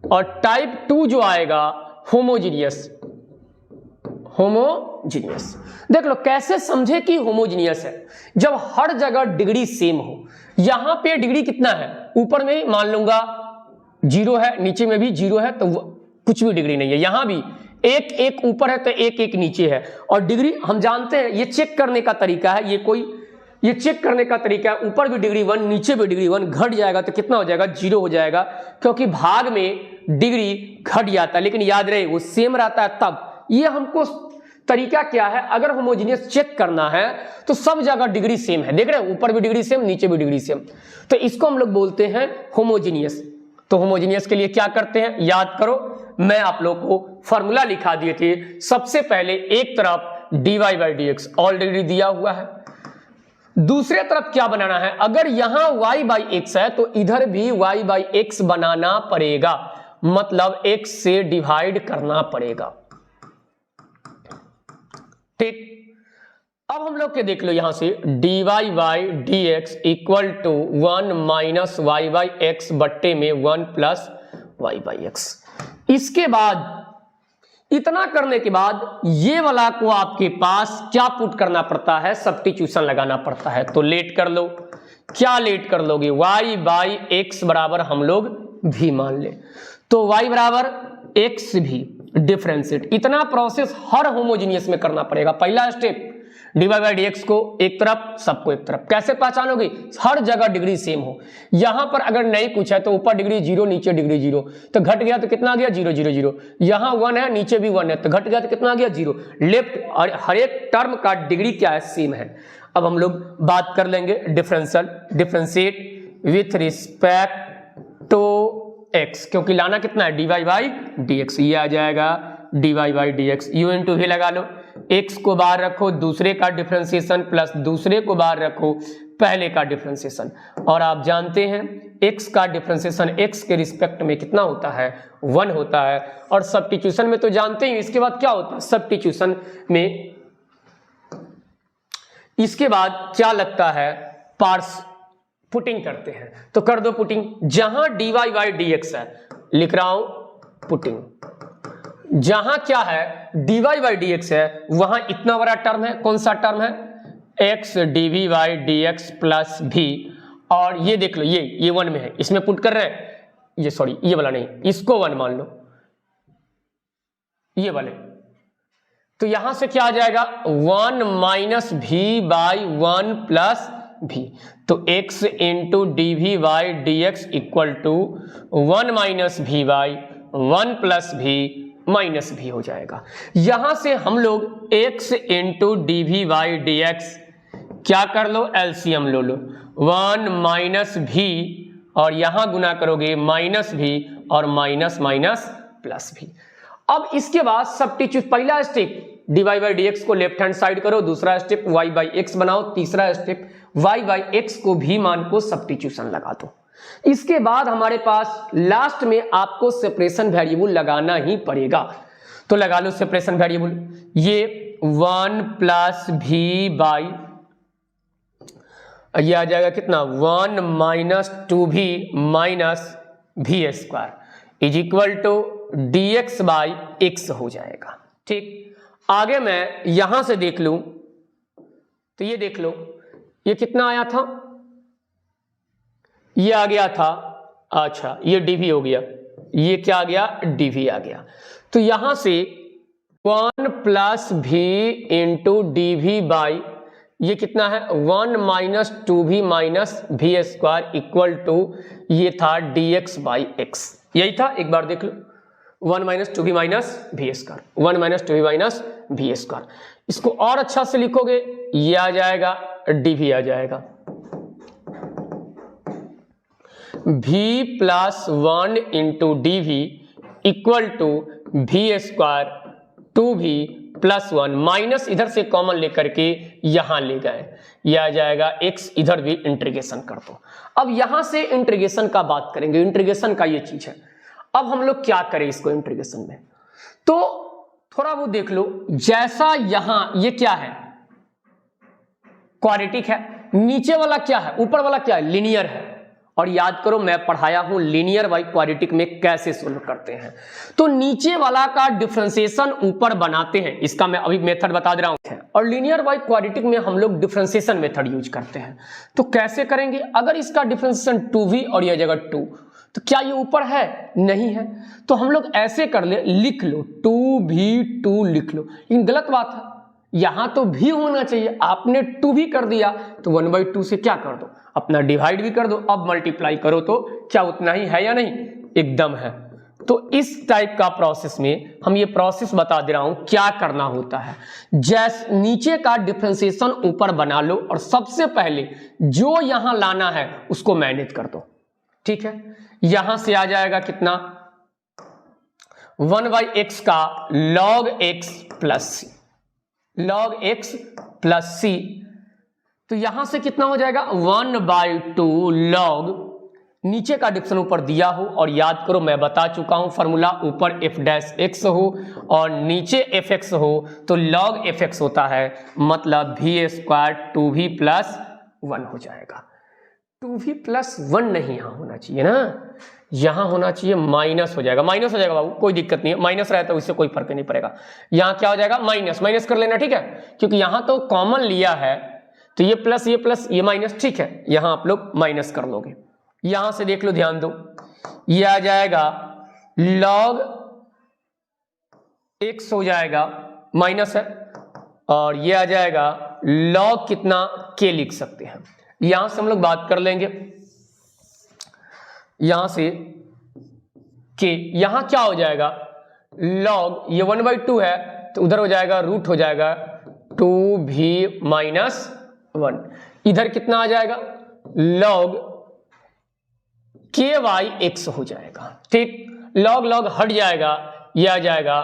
और टाइप 2 जो आएगा होमोजीनियस। होमोजीनियस देख लो कैसे समझे कि होमोजीनियस है, जब हर जगह डिग्री सेम हो। यहां पे डिग्री कितना है, ऊपर में मान लूंगा 0 है, नीचे में भी 0 है, तो कुछ भी डिग्री नहीं है। यहां भी एक एक ऊपर है तो एक एक नीचे है, और डिग्री हम जानते हैं, ये चेक करने का तरीका है, ये चेक करने का तरीका है, ऊपर भी डिग्री 1 नीचे भी डिग्री 1, घट जाएगा तो कितना हो जाएगा, 0 हो जाएगा, क्योंकि भाग में डिग्री घट जाता है, लेकिन याद रहे वो सेम रहता है तब। ये हमको तरीका क्या है, अगर होमोजीनियस चेक करना है तो सब जगह डिग्री सेम है, देख रहे हैं, ऊपर भी डिग्री सेम, नीचे भी डिग्री सेम, तो इसको हम लोग बोलते हैं होमोजीनियस। तो होमोजीनियस के लिए क्या करते हैं, याद करो, मैं आप लोग को फॉर्मूला लिखा दिए थे। सबसे पहले एक तरफ dy बाई dx ऑलरेडी दिया हुआ है, दूसरे तरफ क्या बनाना है, अगर यहां y बाई x है तो इधर भी y बाई x बनाना पड़ेगा, मतलब x से डिवाइड करना पड़ेगा। ठीक, अब हम लोग के देख लो यहां से dy by dx equal to 1 minus y by x बट्टे में 1 प्लस y बाई x। इसके बाद इतना करने के बाद ये वाला को आपके पास क्या पुट करना पड़ता है, सब्स्टिट्यूशन लगाना पड़ता है। तो लेट कर लो, क्या लेट कर लोगे, y बाई x बराबर हम लोग भी मान ले, तो y बराबर x भी डिफरेंशिएट। इतना प्रोसेस हर होमोजीनियस में करना पड़ेगा। पहला स्टेप dy बाई dx को एक तरफ, सबको एक तरफ। कैसे पहचानोगे, हर जगह डिग्री सेम हो। यहां पर अगर नहीं कुछ है तो ऊपर डिग्री 0 नीचे डिग्री 0, तो घट गया तो कितना आ गया 0 0 0। यहां 1 है नीचे भी 1 है, तो घट गया तो कितना आ गया 0। लेफ्ट और हर एक टर्म का डिग्री क्या है, सेम है। अब हम लोग बात कर लेंगे differentiate with respect to x, क्योंकि लाना कितना है dy बाई dx, ये आ जाएगा dy by dx। u into भी लगा लो, x को बाहर रखो, दूसरे का डिफरेंशिएशन प्लस दूसरे को बाहर रखो, पहले का डिफरेंशिएशन। और आप जानते हैं x का डिफरेंशिएशन x के रिस्पेक्ट में कितना होता है, 1 होता है। और सब्स्टिट्यूशन में तो जानते ही, इसके बाद क्या होता है सब्स्टिट्यूशन में, इसके बाद क्या लगता है, पार्स पुटिंग करते हैं। तो कर दो पुटिंग, जहां dy बाई dx है लिख रहा हूं पुटिंग, जहां क्या है dy बाई dx है वहां इतना बड़ा टर्म है, कौन सा टर्म है, x dv by dx plus v, और ये देख लो ये 1 में है, इसमें पुट कर रहे हैं, ये सॉरी ये वाला नहीं, इसको 1 मान लो, ये वाले, तो यहां से क्या आ जाएगा 1 minus v by 1 plus v, तो x into d v by D x equal to 1 minus v by 1 plus v minus v हो जाएगा। यहां से हम लोग x into d v by D x क्या कर लो, एलसीएम लो लो, 1 माइनस v और यहां गुना करोगे माइनस v और माइनस माइनस प्लस v। अब इसके बाद सब्स्टिट्यूट, पहला step dy by D x को लेफ्ट हैंड साइड करो, दूसरा स्टेप y बाई एक्स बनाओ, तीसरा स्टेप y बाई एक्स को भी मान को सब्स्टिट्यूशन लगा दो। इसके बाद हमारे पास लास्ट में आपको सेपरेशन वेरिएबल लगाना ही पड़ेगा, तो लगा लो सेपरेशन वेरिएबल, ये 1 प्लस v बाई, ये आ जाएगा कितना 1 minus 2v minus v square is equal to dx by x हो जाएगा। ठीक, आगे मैं यहां से देख लूं तो ये देख लो ये कितना आया था, ये आ गया था, अच्छा ये dv हो गया, ये क्या आ गया dv आ गया, तो यहां से 1 plus v into d v by ये कितना है 1 minus 2v minus v square equal to ये था dx बाई x, यही था, एक बार देख लो 1 minus 2v minus v square, 1 minus 2v minus v square, इसको और अच्छा से लिखोगे ये आ जाएगा dv आ जाएगा, v plus 1 into d v equal to v square 2v plus 1 minus इधर से कॉमन लेकर के यहां ले गए, यह आ जाएगा x, इधर भी इंटीग्रेशन कर दो। अब यहां से इंटीग्रेशन का बात करेंगे, इंटीग्रेशन का ये चीज है, अब हम लोग क्या करें इसको इंटीग्रेशन में, तो थोड़ा वो देख लो, जैसा यहां ये क्या है क्वाड्रेटिक है, नीचे वाला क्या है, ऊपर वाला क्या है लीनियर है, और याद करो मैं पढ़ाया हूं लीनियर बाई क्वाड्रेटिक में कैसे सोल्व करते हैं, तो नीचे वाला का डिफरेंशिएशन ऊपर बनाते हैं, इसका मैं अभी मेथड बता दे रहा हूं, और लीनियर बाई क्वाड्रेटिक में हम लोग डिफरेंशिएशन मेथड यूज करते हैं। तो कैसे करेंगे, अगर इसका डिफरेंशिएशन 2v और यह जगह 2, तो क्या ये ऊपर है, नहीं है, तो हम लोग ऐसे कर ले, लिख लो 2v2 लिख लो, लेकिन गलत बात है, यहां तो भी होना चाहिए, आपने 2 भी कर दिया तो 1/2 से क्या कर दो अपना डिवाइड भी कर दो, अब मल्टीप्लाई करो तो क्या उतना ही है या नहीं, एकदम है। तो इस टाइप का प्रोसेस में हम ये प्रोसेस बता दे रहा हूं क्या करना होता है, जैसे नीचे का डिफरेंशिएशन ऊपर बना लो और सबसे पहले जो यहां लाना है उसको मैनेज कर दो, ठीक है। यहां से आ जाएगा कितना 1/x का log x प्लस सी, log x प्लस सी, तो यहां से कितना हो जाएगा 1/2 log, नीचे का डिफरेंशिएशन ऊपर दिया हो, और याद करो मैं बता चुका हूं फॉर्मूला, ऊपर f डैश x हो और नीचे fx हो तो log fx होता है, मतलब v स्क्वायर 2v प्लस 1 हो जाएगा। 2v प्लस 1 नहीं यहां होना चाहिए ना, यहां होना चाहिए माइनस हो जाएगा, माइनस हो जाएगा बाबू, कोई दिक्कत नहीं है, माइनस रहता है उससे कोई फर्क नहीं पड़ेगा, यहां क्या हो जाएगा माइनस, माइनस कर लेना, ठीक है, क्योंकि यहां तो कॉमन लिया है तो ये प्लस ये माइनस, ठीक है, यहां आप लोग माइनस कर लोगे। यहां से देख लो, ध्यान दो, ये आ जाएगा log x हो जाएगा, माइनस है, और ये आ जाएगा log कितना k लिख सकते हैं, यहां से हम लोग बात कर लेंगे, यहां से k, यहां क्या हो जाएगा log, ये 1/2 है तो उधर हो जाएगा रूट हो जाएगा 2v माइनस 1, इधर कितना आ जाएगा log ky(x) हो जाएगा, ठीक, log log हट जाएगा, यह आ जाएगा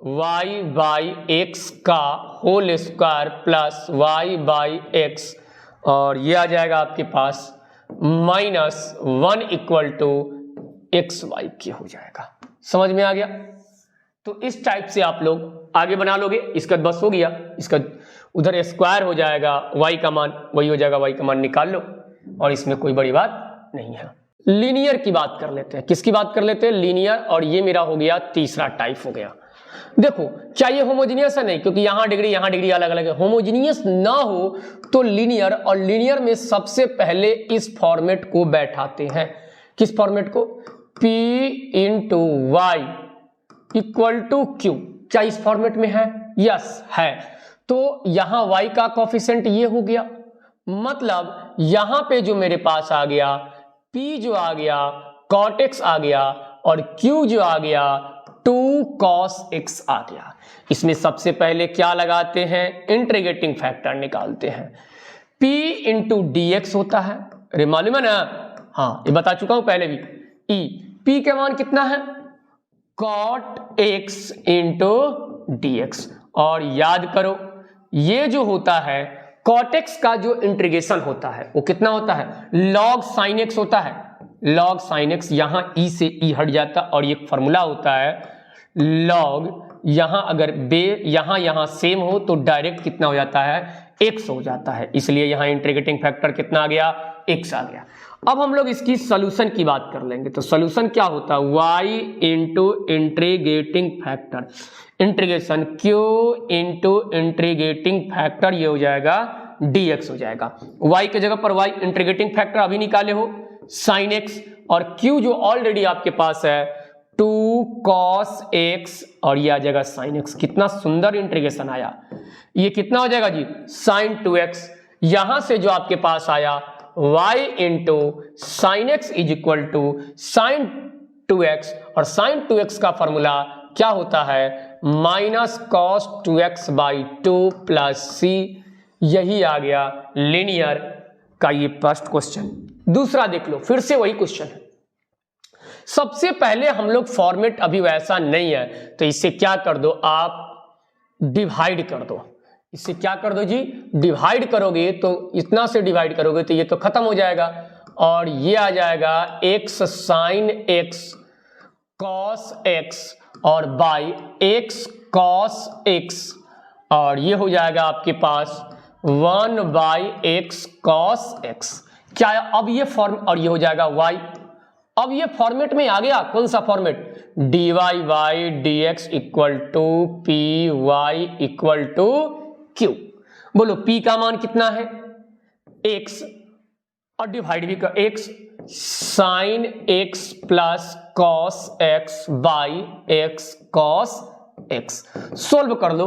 y/x का होल स्क्वायर प्लस y/x, और यह आ जाएगा आपके पास -1 इक्वल टू xy हो जाएगा। समझ में आ गया? तो इस टाइप से आप लोग आगे बना लोगे, इसका बस हो गया, इसका उधर स्क्वायर हो जाएगा, y का मान वही हो जाएगा, y का मान निकाल लो, और इसमें कोई बड़ी बात नहीं है। लीनियर की बात कर लेते हैं, किसकी बात कर लेते हैं, लीनियर, और ये मेरा हो गया तीसरा टाइप हो गया। देखो क्या ये होमोजीनियस है? नहीं, क्योंकि यहां डिग्री अलग अलग है। होमोजीनियस ना हो तो लीनियर, और लीनियर में सबसे पहले इस फॉर्मेट को बैठाते हैं। किस फॉर्मेट को? P into y equal to q. क्या इस फॉर्मेट में है? यस है। तो यहां y का कोफिशिएंट ये हो गया, मतलब यहां पे जो मेरे पास आ गया P जो आ गया cot x आ गया, और Q जो आ गया 2 cos x आ गया। इसमें सबसे पहले क्या लगाते हैं? इंटीग्रेटिंग फैक्टर निकालते हैं। P इंटू dx होता है, अरे मालूम है ना? हाँ, ये बता चुका हूं पहले भी। P का मान कितना है? cot x into dx। और याद करो ये जो होता है cot x का जो इंटीग्रेशन होता है वो कितना होता है? log sin x होता है। log sin x, यहां e से e हट जाता, और ये फॉर्मूला होता है log, यहां अगर यहां सेम हो तो डायरेक्ट कितना हो जाता है? x हो जाता है। इसलिए यहां इंटीग्रेटिंग फैक्टर कितना आ गया? x आ गया। अब हम लोग इसकी सॉल्यूशन की बात कर लेंगे। तो सॉल्यूशन क्या होता है? y into integrating factor, integration q into integrating factor, ये हो जाएगा dx हो जाएगा। y के जगह पर y इंटीग्रेटिंग फैक्टर अभी निकाले हो sin x, और q जो ऑलरेडी आपके पास है 2 cos x, और ये आ जाएगा sin x। कितना सुंदर इंटीग्रेशन आया। ये कितना हो जाएगा जी? sin 2x। यहां से जो आपके पास आया y into sine x is equal to sine 2x, और साइन 2x का फॉर्मूला क्या होता है? Minus cos 2x by 2 plus c। यही आ गया लीनियर का ये फर्स्ट क्वेश्चन। दूसरा देख लो, फिर से वही क्वेश्चन है। सबसे पहले हम लोग फॉर्मेट अभी वैसा नहीं है, तो इससे क्या कर दो आप? डिवाइड कर दो। इससे क्या कर दो जी? डिवाइड करोगे तो इतना से डिवाइड करोगे तो ये तो खत्म हो जाएगा, और ये आ जाएगा x sine x cos x और बाई x cos x, और ये हो जाएगा आपके पास 1 बाई x cos x। क्या है अब ये फॉर्म, और ये हो जाएगा y। अब ये फॉर्मेट में आ गया। कौन सा format? dy by dx equal to p y equal to q. बोलो p का मान कितना है? x, और डिवाइड भी कर x sine x plus cos x by x cos x। Solve कर लो,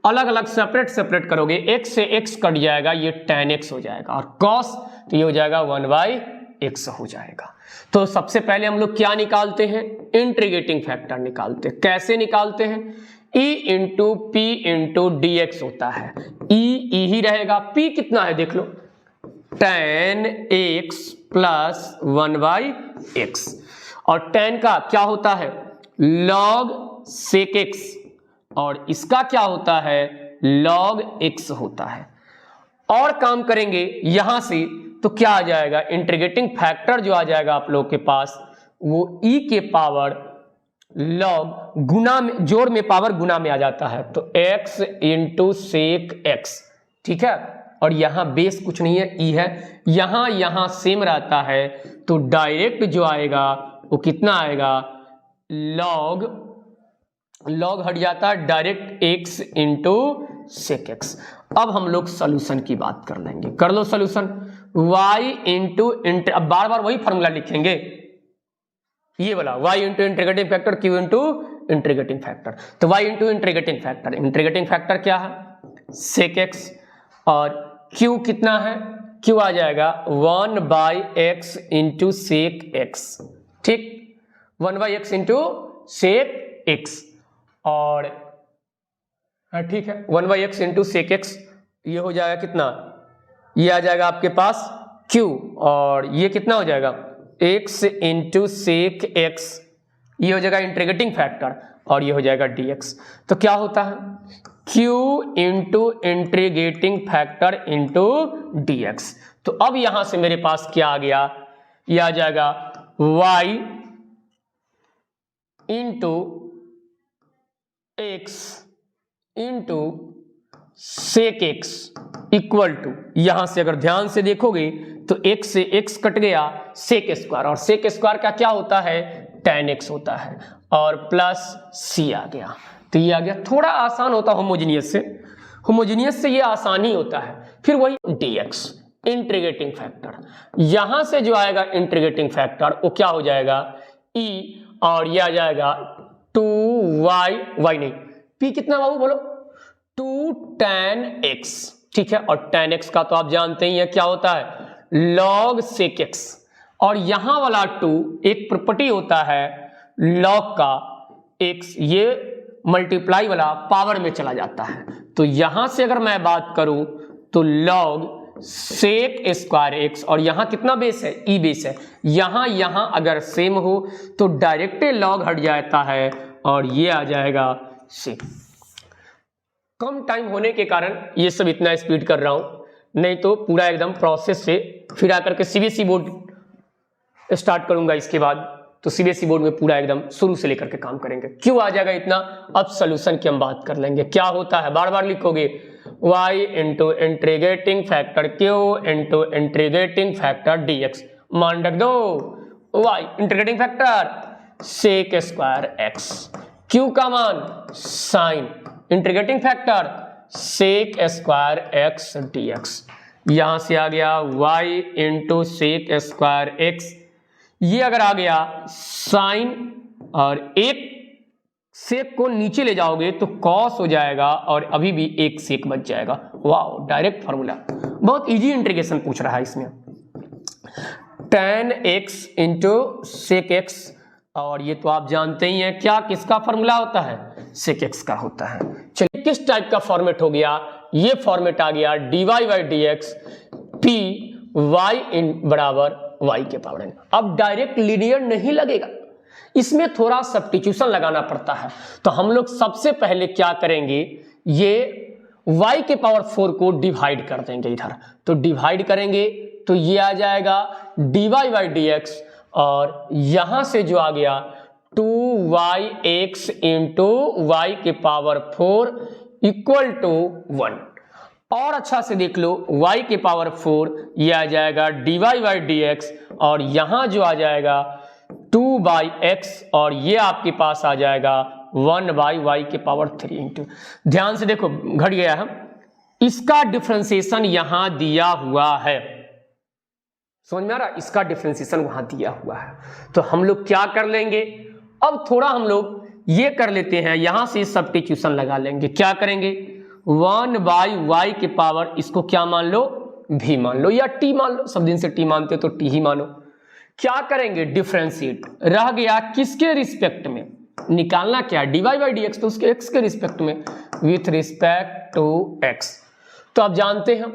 अलग अलग सेपरेट करोगे, x से x कट जाएगा, ये tan x हो जाएगा, और cos तो ये हो जाएगा 1 बाई x हो जाएगा। तो सबसे पहले हम लोग क्या निकालते हैं? इंटीग्रेटिंग फैक्टर निकालते हैं। कैसे निकालते हैं? e into P into D x होता है। e ही रहेगा, p कितना है देख लो, tan x plus 1 by x, और tan का क्या होता है? log sec x, और इसका क्या होता है? log x होता है। और काम करेंगे यहां से तो क्या आ जाएगा? इंटीग्रेटिंग फैक्टर जो आ जाएगा आप लोग के पास वो e के पावर log गुना में, जोड़ में पावर गुना में आ जाता है, तो x इंटू सेक x। ठीक है, और यहां बेस कुछ नहीं है, e है, यहां सेम रहता है, तो डायरेक्ट जो आएगा वो कितना आएगा? log हट जाता है, direct x into sec x। अब हम लोग सोल्यूशन की बात कर लेंगे। कर लो सोल्यूशन। y इंटू अब बार बार वही फॉर्मूला लिखेंगे, ये वाला y into integrating factor q into integrating factor. तो y into integrating factor, integrating factor क्या है? सेक x, और q कितना है? q आ जाएगा 1 by x into sec x। ठीक, 1 by x into sec x, और ठीक है 1 by x into sec x, ये हो जाएगा कितना? ये आ जाएगा आपके पास q, और ये कितना हो जाएगा? x इंटू सेक x, ये हो जाएगा इंटीग्रेटिंग फैक्टर, और ये हो जाएगा dx। तो क्या होता है? q into integrating factor into dx। तो अब यहां से मेरे पास क्या आ गया? ये आ जाएगा y into x into sec x equal to, यहां से अगर ध्यान से देखोगे तो x से x कट गया, सेक स्क्वायर, और सेक स्क्वायर का क्या होता है? tan x होता है, और प्लस c आ गया। तो ये आ गया, थोड़ा आसान होता होमोजीनियस से ये आसानी होता है। फिर वही dx इंटीग्रेटिंग फैक्टर, यहां से जो आएगा इंटीग्रेटिंग फैक्टर वो क्या हो जाएगा e, और ये आ जाएगा 2y नहीं p कितना बाबू बोलो 2 tan x, ठीक है। और tan x का तो आप जानते ही है क्या होता है log sec x, और यहां वाला 2 एक प्रॉपर्टी होता है log का x, ये मल्टीप्लाई वाला पावर में चला जाता है। तो यहां से अगर मैं बात करूं तो log sec स्क्वायर x, और यहां कितना बेस है e बेस है, यहां अगर सेम हो तो डायरेक्ट log हट जाता है और ये आ जाएगा sec। कम टाइम होने के कारण ये सब इतना स्पीड कर रहा हूं, नहीं तो पूरा एकदम प्रोसेस से फिर आकर के सीबीएसई बोर्ड स्टार्ट करूंगा इसके बाद, तो सीबीएसई बोर्ड में पूरा एकदम शुरू से लेकर के काम करेंगे। क्यों आ जाएगा इतना, अब सोल्यूशन की हम बात कर लेंगे। क्या होता है बार बार लिखोगे y into integrating factor q into integrating factor dx, मान रख दो y integrating factor sec square x, q का मान sine integrating factor sec square x dx, यहां से आ गया y into sec square x, ये अगर आ गया साइन और एक सेक को नीचे ले जाओगे तो कॉस हो जाएगा और अभी भी एक सेक बच जाएगा। वाह, डायरेक्ट फॉर्मूला, बहुत इजी इंटीग्रेशन पूछ रहा है इसमें। tan x into sec x, और ये तो आप जानते ही हैं क्या किसका फॉर्मूला होता है सेक x का होता है। चलिए किस टाइप का फॉर्मेट हो गया, ये फॉर्मेट आ गया dy by dx p y इन बराबर y के पावर n। अब डायरेक्ट लीनियर नहीं लगेगा, इसमें थोड़ा सब्स्टिट्यूशन लगाना पड़ता है। तो हम लोग सबसे पहले क्या करेंगे, ये y के पावर 4 को डिवाइड कर देंगे इधर, तो डिवाइड करेंगे तो ये आ जाएगा dy बाई dx, और यहां से जो आ गया 2yx इंटू y के पावर 4 इक्वल टू 1। और अच्छा से देख लो y के पावर 4 ये आ जाएगा dy बाई dx, और यहां जो आ जाएगा 2 बाई x, और ये आपके पास आ जाएगा 1 बाई y के पावर 3 इंटू, ध्यान से देखो घट गया है, इसका डिफरेंशिएशन यहां दिया हुआ है, समझ में आ रहा, इसका डिफरेंशिएशन वहां दिया हुआ है। तो हम लोग क्या कर लेंगे, अब थोड़ा हम लोग ये कर लेते हैं, यहां से सब्स्टिट्यूशन लगा लेंगे। क्या करेंगे 1 बाई y के पावर, इसको क्या मान लो v मान लो या t मान लो, सब दिन से t मानते तो t ही मानो। क्या करेंगे डिफरेंशिएट, रह गया किसके रिस्पेक्ट में, निकालना क्या dy बाई dx, तो उसके x के रिस्पेक्ट में विथ रिस्पेक्ट टू x। तो आप जानते हैं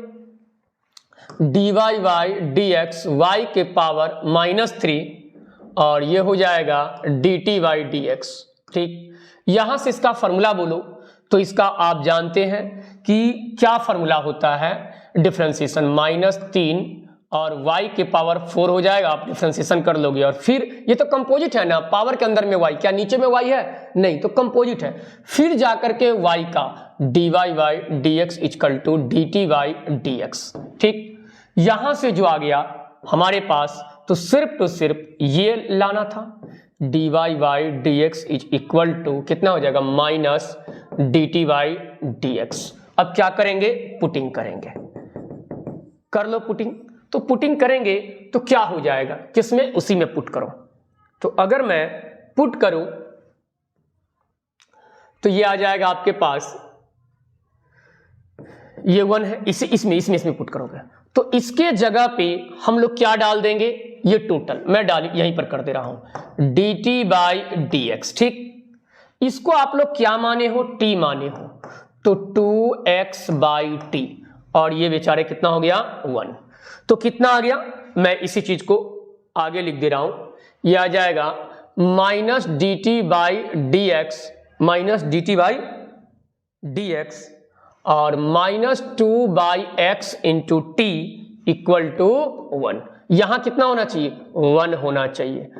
dy बाई dx y के पावर -3, और ये हो जाएगा dt बाई dx, ठीक। यहां से इसका फॉर्मूला बोलो, तो इसका आप जानते हैं कि क्या फॉर्मूला होता है डिफरेंशिएशन, -3 और y के पावर 4 हो जाएगा, आप डिफरेंशिएशन कर लोगे, और फिर ये तो कंपोजिट है ना, पावर के अंदर में y, क्या नीचे में y है नहीं, तो कंपोजिट है, फिर जाकर के y का dy by dx equal to dt by dx, ठीक। यहां से जो आ गया हमारे पास, तो सिर्फ ये लाना था, dy by dx is equal to कितना हो जाएगा -dt बाई dx। अब क्या करेंगे, पुटिंग करेंगे, कर लो पुटिंग। तो पुटिंग करेंगे तो क्या हो जाएगा, किसमें, उसी में पुट करो। तो अगर मैं पुट करूं तो ये आ जाएगा आपके पास, ये 1 है, इसमें पुट करोगे तो इसके जगह पे हम लोग क्या डाल देंगे, ये टोटल मैं यहीं पर कर दे रहा हूं dt बाई dx, ठीक। इसको आप लोग क्या माने हो, t माने हो, तो 2x बाई t, और ये बेचारे कितना हो गया 1, तो कितना आ गया, मैं इसी चीज को आगे लिख दे रहा हूं, ये आ जाएगा -dt बाई dx और -2 by x into t equal to 1। यहां कितना होना चाहिए, 1 होना चाहिए,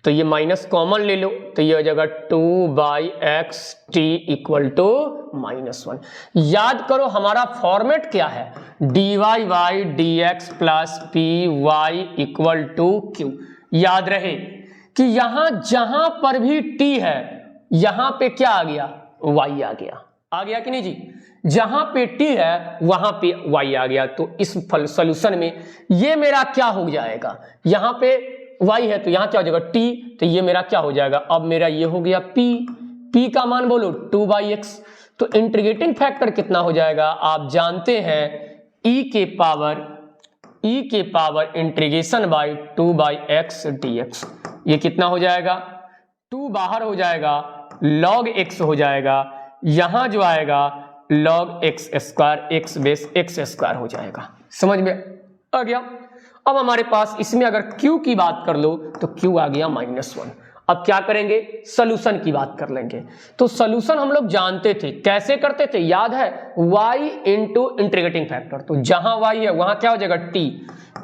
तो ये माइनस कॉमन ले लो, तो ये हो जाएगा 2 by x t equal to -1। याद करो हमारा फॉर्मेट क्या है, dy by D x plus p y equal to q. याद रहे कि यहां जहां पर भी t है यहां पे क्या आ गया, y आ गया कि नहीं जी? जहां पे t है वहां पे y आ गया। तो इस सॉल्यूशन में ये मेरा क्या हो जाएगा, यहां पे y है तो यहां क्या हो जाएगा t, तो ये मेरा क्या हो जाएगा, अब मेरा ये हो गया p का मान बोलो 2/x। तो इंटीग्रेटिंग फैक्टर कितना हो जाएगा, आप जानते हैं e के power integration by 2/x dx। ये कितना हो जाएगा, 2 बाहर हो जाएगा, log x हो जाएगा, यहां जो आएगा log x square x base x square हो जाएगा। समझ में आ गया? अब हमारे पास इसमें अगर q की बात कर लो तो q आ गया -1। अब क्या करेंगे, सॉल्यूशन की बात कर लेंगे। तो सॉल्यूशन हम लोग जानते थे, कैसे करते थे याद है, y इंटू इंटीग्रेटिंग फैक्टर। तो जहां y है वहां क्या हो जाएगा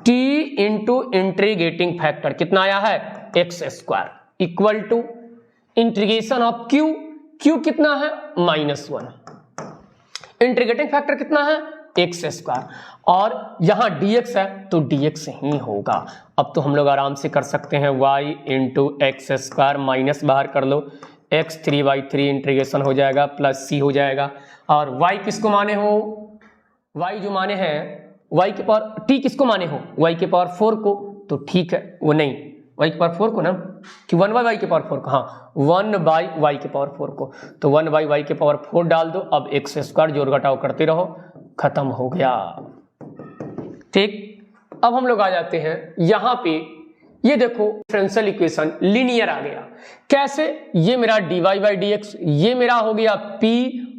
t इंटू इंटीग्रेटिंग फैक्टर कितना आया है x square equal to integration of q कितना है -1, इंटीग्रेटिंग फैक्टर कितना है x स्क्वायर, और यहां dx है तो dx ही होगा। अब तो हम लोग आराम से कर सकते हैं y into x square, minus बाहर कर लो, x 3/3 इंटीग्रेशन हो जाएगा प्लस c हो जाएगा। और y किसको माने हो, y जो माने हैं y के पावर t किसको माने हो, y के पावर 4 को, तो ठीक है वो नहीं y के पावर 4 को ना, कि 1/y के पावर 4 को, हाँ 1/y के पावर 4 को, तो 1/y के पावर 4 डाल दो। अब x स्क्वायर जोड़ घटाव करते रहो, खत्म हो गया। ठीक, अब हम लोग आ जाते हैं यहां पे, ये देखो डिफरेंशियल इक्वेशन लीनियर आ गया। कैसे, ये मेरा dy/dx, ये मेरा हो गया p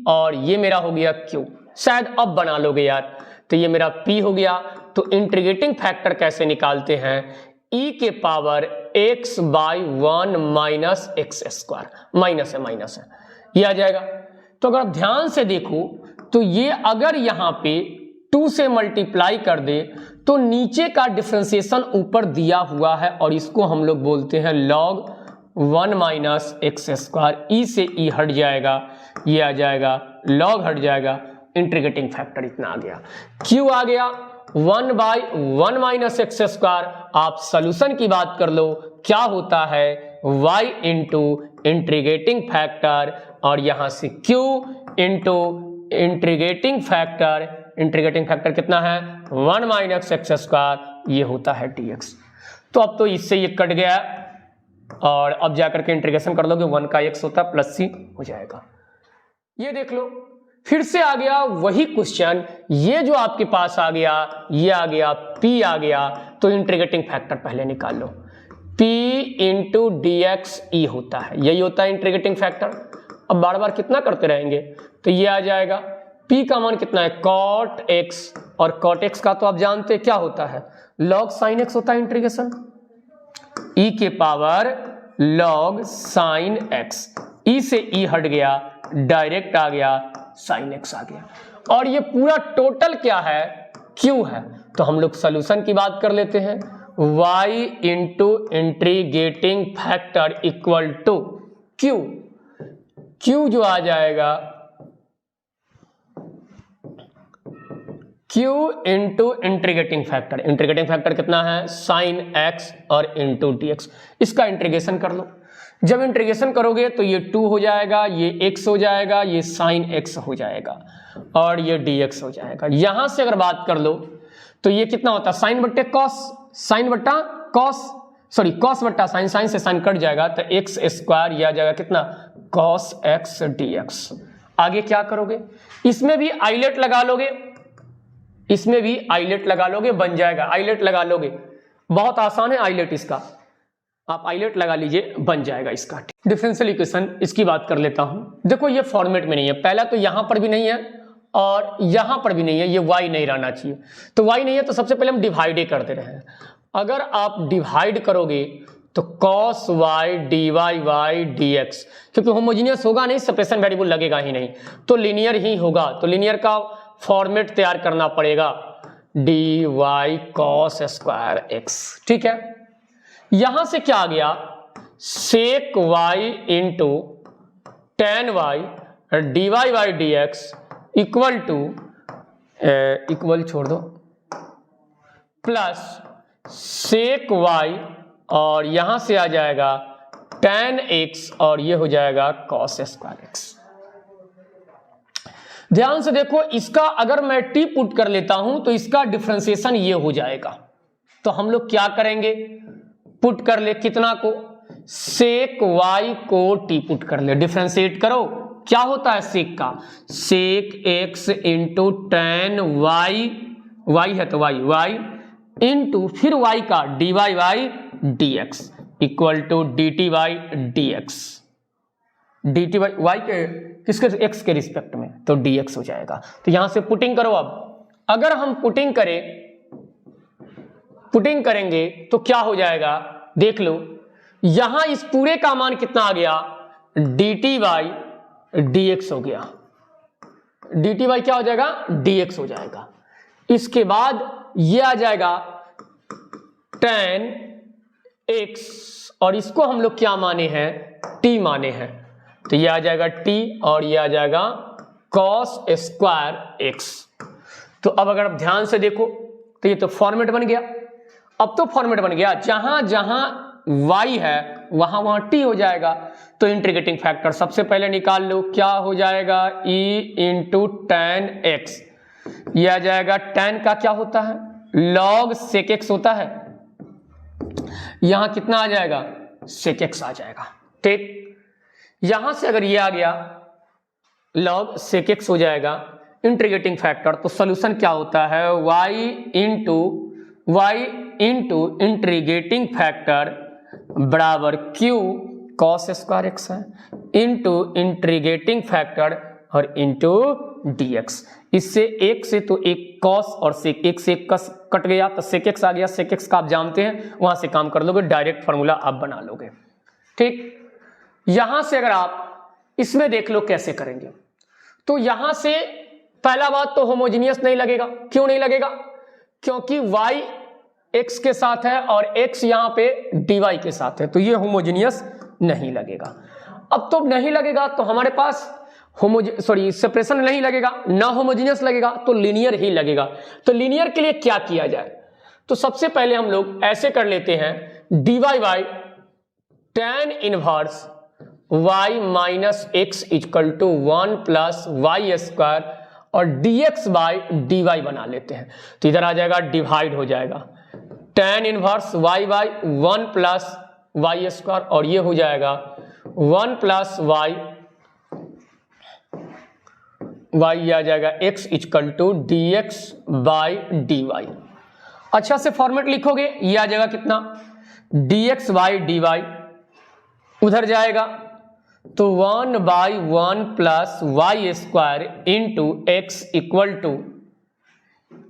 और ये मेरा हो गया q, शायद अब बना लोगे यार। तो ये मेरा p हो गया, तो इंटीग्रेटिंग फैक्टर कैसे निकालते हैं, e के power x/1 minus x square, minus है ये आ जाएगा। तो अगर आप ध्यान से देखो तो ये अगर यहां पे 2 से मल्टीप्लाई कर दे तो नीचे का डिफरेंशिएशन ऊपर दिया हुआ है और इसको हम लोग बोलते हैं log 1 माइनस एक्स स्क्वायर, ई से ई हट जाएगा, ये आ जाएगा log हट जाएगा, इंटीग्रेटिंग फैक्टर इतना आ गया, q आ गया 1/1 माइनस एक्स स्क्वायर। आप सॉल्यूशन की बात कर लो, क्या होता है y इंटू इंटीग्रेटिंग फैक्टर और यहां से q इंटू इंटीग्रेटिंग फैक्टर कितना है 1 माइनस एक्स स्क्वायर, ये होता है dx। तो अब तो इससे ये कट गया और अब जाकर के इंटीग्रेशन कर लोगे 1 का x होता है प्लस c हो जाएगा। ये देख लो फिर से आ गया वही क्वेश्चन, ये जो आपके पास आ गया, ये आ गया p आ गया, तो इंटीग्रेटिंग फैक्टर पहले निकाल लो, p इंटू dx e होता है, यही होता है इंटीग्रेटिंग फैक्टर। अब बार बार कितना करते रहेंगे, तो ये आ जाएगा p का मान कितना है cot x, और cot x का तो आप जानते हैं क्या होता है log sin x होता है इंटीग्रेशन, e के power log sin x, e से e हट गया, डायरेक्ट आ गया sin x आ गया, और ये पूरा टोटल क्या है q है। तो हम लोग सॉल्यूशन की बात कर लेते हैं, y into integrating factor equal to q जो आ जाएगा q इंटू इंटीग्रेटिंग फैक्टर कितना है sin x और इंटू dx, इसका इंटीग्रेशन कर लो। जब इंटीग्रेशन करोगे तो ये 2 हो जाएगा, ये x हो जाएगा, ये sin x हो जाएगा और ये dx हो जाएगा। यहां से अगर बात कर लो तो ये कितना होता है sin बट्टे cos बट्टा sin से sin कट जाएगा तो x स्क्वायर, ये आ जाएगा कितना cos x dx। आगे क्या करोगे, इसमें भी आइलेट लगा लोगे, बन जाएगा, आइलेट लगा लोगे, बहुत आसान है आइलेट, इसका आप आइलेट लगा लीजिए, बन जाएगा इसका। डिफरेंशियल इक्वेशन इसकी बात कर लेता हूं, देखो ये फॉर्मेट में नहीं है, पहला तो यहां पर भी नहीं है और यहां पर भी नहीं है, ये y नहीं रहना चाहिए, तो y नहीं है तो सबसे पहले हम डिवाइड ही कर दे रहे हैं। अगर आप डिवाइड करोगे तो cos y dy y dx, क्योंकि होमोजीनियस होगा नहीं, सेपरेशन वेरिएबल लगेगा ही नहीं, तो लीनियर ही होगा, तो लीनियर का फॉर्मेट तैयार करना पड़ेगा dy cos स्क्वायर x, ठीक है। यहां से क्या आ गया sec y into tan y dy by dx equal to equal छोड़ दो प्लस sec y और यहां से आ जाएगा tan x और ये हो जाएगा cos स्क्वायर x। ध्यान से देखो, इसका अगर मैं टी पुट कर लेता हूं तो इसका डिफरेंशिएशन ये हो जाएगा। तो हम लोग क्या करेंगे, पुट कर ले कितना को, सेक y को टी पुट कर ले, डिफरेंशिएट करो, क्या होता है सेक का, sec x into tan y है तो y इंटू फिर y का dy by dx equal to dt by dx, dt by y के किसके, x के रिस्पेक्ट में, तो dx हो जाएगा। तो यहां से पुटिंग करो। अब अगर हम पुटिंग करेंगे तो क्या हो जाएगा, देख लो, यहां इस पूरे का मान कितना आ गया, dt बाई dx हो गया, dt बाई क्या हो जाएगा, dx हो जाएगा। इसके बाद ये आ जाएगा tan x, और इसको हम लोग क्या माने हैं, t माने हैं, तो ये आ जाएगा t और ये आ जाएगा cos स्क्वायर x। तो अब अगर आप ध्यान से देखो तो ये तो फॉर्मेट बन गया। अब तो फॉर्मेट बन गया, जहां जहां y है वहां वहां t हो जाएगा। तो इंटीग्रेटिंग फैक्टर सबसे पहले निकाल लो, क्या हो जाएगा, e इंटू टेन एक्स, ये आ जाएगा, tan का क्या होता है, log sec x होता है, यहां कितना आ जाएगा, sec x आ जाएगा। ठीक, यहां से अगर ये आ गया log sec x हो जाएगा इंटीग्रेटिंग फैक्टर, तो सोल्यूशन क्या होता है, y इंटू इंटीग्रेटिंग फैक्टर बराबर q cos स्क्वायर x है इंटू इंटीग्रेटिंग फैक्टर और इंटू dx। इससे एक से तो एक cos और sec, एक से एक कट गया तो sec x आ गया, sec x का आप जानते हैं, वहां से काम कर लोगे, डायरेक्ट फॉर्मूला आप बना लोगे। ठीक, यहां से अगर आप इसमें देख लो कैसे करेंगे, तो यहां से पहला बात तो होमोजीनियस नहीं लगेगा। क्यों नहीं लगेगा, क्योंकि y x के साथ है और x यहां पे dy के साथ है, तो ये होमोजीनियस नहीं लगेगा। अब तो नहीं लगेगा तो हमारे पास सेपरेशन नहीं लगेगा, ना होमोजीनियस लगेगा, तो लीनियर ही लगेगा। तो लीनियर के लिए क्या किया जाए, तो सबसे पहले हम लोग ऐसे कर लेते हैं, dy by tan inverse y minus x equal to 1 plus y square और dx बाई dy बना लेते हैं। तो इधर आ जाएगा, डिवाइड हो जाएगा, tan inverse y by 1 plus y square और ये हो जाएगा 1 प्लस y ये आ जाएगा x equal to dx by dy। अच्छा से फॉर्मेट लिखोगे, ये आ जाएगा कितना, dx बाई dy, उधर जाएगा तो 1 by 1 plus y square into x equal to,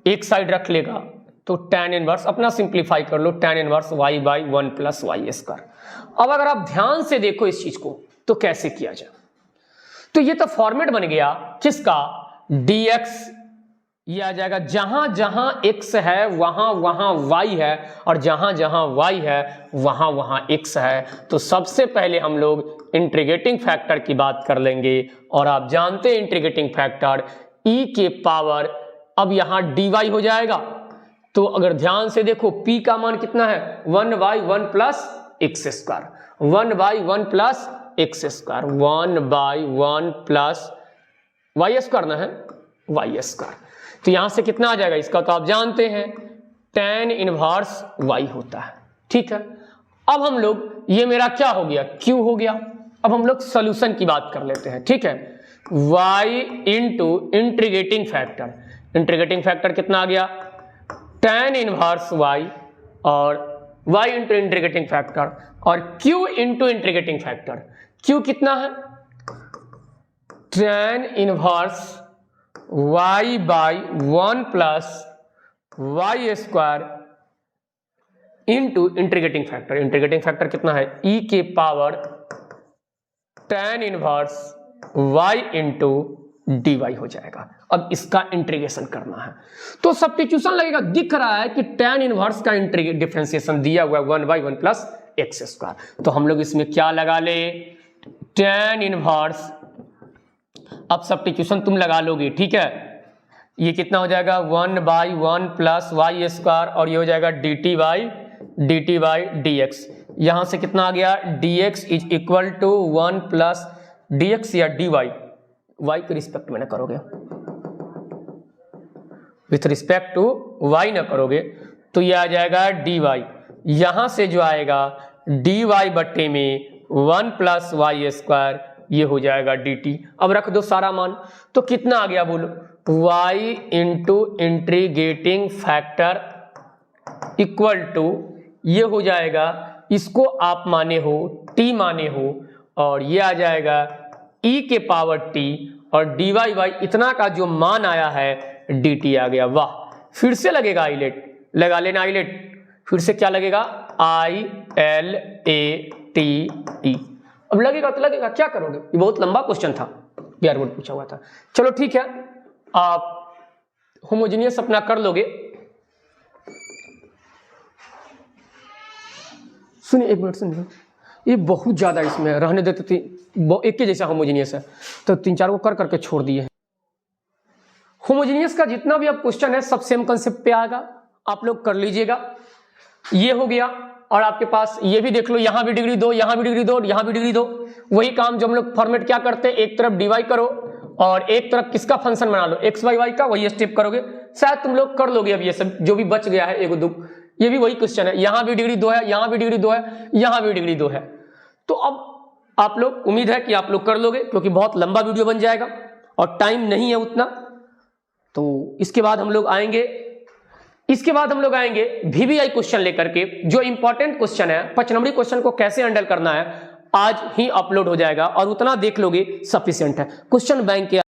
एक साइड रख लेगा तो tan इनवर्स, अपना सिंप्लीफाई कर लो, tan inverse y by 1 plus y square. अब अगर आप ध्यान से देखो इस चीज को तो कैसे किया जाए, तो ये तो फॉर्मेट बन गया किसका, dx, ये आ जाएगा, जहां जहां x है वहां वहां y है और जहां जहां y है वहां वहां x है। तो सबसे पहले हम लोग इंटीग्रेटिंग फैक्टर की बात कर लेंगे, और आप जानते हैं इंटीग्रेटिंग फैक्टर e के पावर, अब यहां dy हो जाएगा। तो अगर ध्यान से देखो p का मान कितना है, 1 by 1 plus x square, 1 by 1 plus x square, 1 by 1 plus y square ना है, वाई स्क्वायर। तो यहां से कितना आ जाएगा, इसका तो आप जानते हैं tan इनवर्स y होता है। ठीक है, अब हम लोग, ये मेरा क्या हो गया, q हो गया। अब हम लोग सॉल्यूशन की बात कर लेते हैं। ठीक है, y into integrating factor, integrating factor कितना आ गया, tan इनवर्स y और y इंटू इंटीग्रेटिंग फैक्टर और q into integrating factor, q कितना है, tan inverse y by 1 plus y square into integrating factor, integrating factor कितना है, e के power tan inverse y into dy हो जाएगा। अब इसका इंटीग्रेशन करना है तो सब्स्टिट्यूशन लगेगा, दिख रहा है कि tan इनवर्स का डिफरेंशिएशन दिया हुआ है 1 बाई 1 प्लस एक्स स्क्वायर। तो हम लोग इसमें क्या लगा ले, tan इनवर्स, अब सब्स्टिट्यूशन तुम लगा लोगे। ठीक है, ये कितना हो जाएगा, 1 बाई 1 प्लस वाई स्क्वायर और ये हो जाएगा dt बाई dx। यहां से कितना आ गया, dx is equal to 1 plus dx या dy, y के रिस्पेक्ट में ना करोगे। विथ रिस्पेक्ट टू y ना करोगे तो ये आ जाएगा dy, यहां से जो आएगा dy बट्टे में 1 प्लस वाई स्क्वायर, ये हो जाएगा dt। अब रख दो सारा मान, तो कितना आ गया बोलो, y into integrating factor equal to, ये हो जाएगा, इसको आप माने हो t माने हो, और ये आ जाएगा e के पावर t, और dy बाई इतना का जो मान आया है dt आ गया। वाह, फिर से लगेगा आइलेट, लगा लेना आइलेट, फिर से क्या लगेगा, ILATE। अब लगेगा तो लगेगा, क्या करोगे, ये बहुत लंबा क्वेश्चन था, बिहार बोर्ड पूछा हुआ था। चलो ठीक है, आप होमोजेनियस अपना कर लोगे। सुनिए एक मिनट सुनिए, ये बहुत ज्यादा इसमें रहने देते थे, एक के जैसा होमोजेनियस है तो 3-4 को कर करके छोड़ दिए हैं। होमोजेनियस का जितना भी अब क्वेश्चन है सब सेम कंसेप्ट पे आएगा, आप लोग कर लीजिएगा। ये हो गया, और आपके पास ये भी देख लो, यहां भी डिग्री दो, यहां भी डिग्री दो, यहां भी डिग्री दो। वही काम जो हम लोग फॉर्मेट क्या करते हैं, एक तरफ dy करो और एक तरफ किसका फंक्शन बना लो, x बाई y का, वही स्टेप करोगे, शायद तुम लोग कर लोगे। अब ये सब जो भी बच गया है एक दो, ये भी वही क्वेश्चन है, यहां भी डिग्री 2 है, यहां भी डिग्री 2 है, यहां भी डिग्री 2 है। तो अब आप लोग, उम्मीद है कि आप लोग कर लोगे, क्योंकि बहुत लंबा वीडियो बन जाएगा और टाइम नहीं है उतना। तो इसके बाद हम लोग आएंगे VBI क्वेश्चन लेकर के, जो इंपॉर्टेंट क्वेश्चन है, 5 नंबरी क्वेश्चन को कैसे हैंडल करना है आज ही अपलोड हो जाएगा, और उतना देख लोगे सफिशिएंट है। क्वेश्चन बैंक के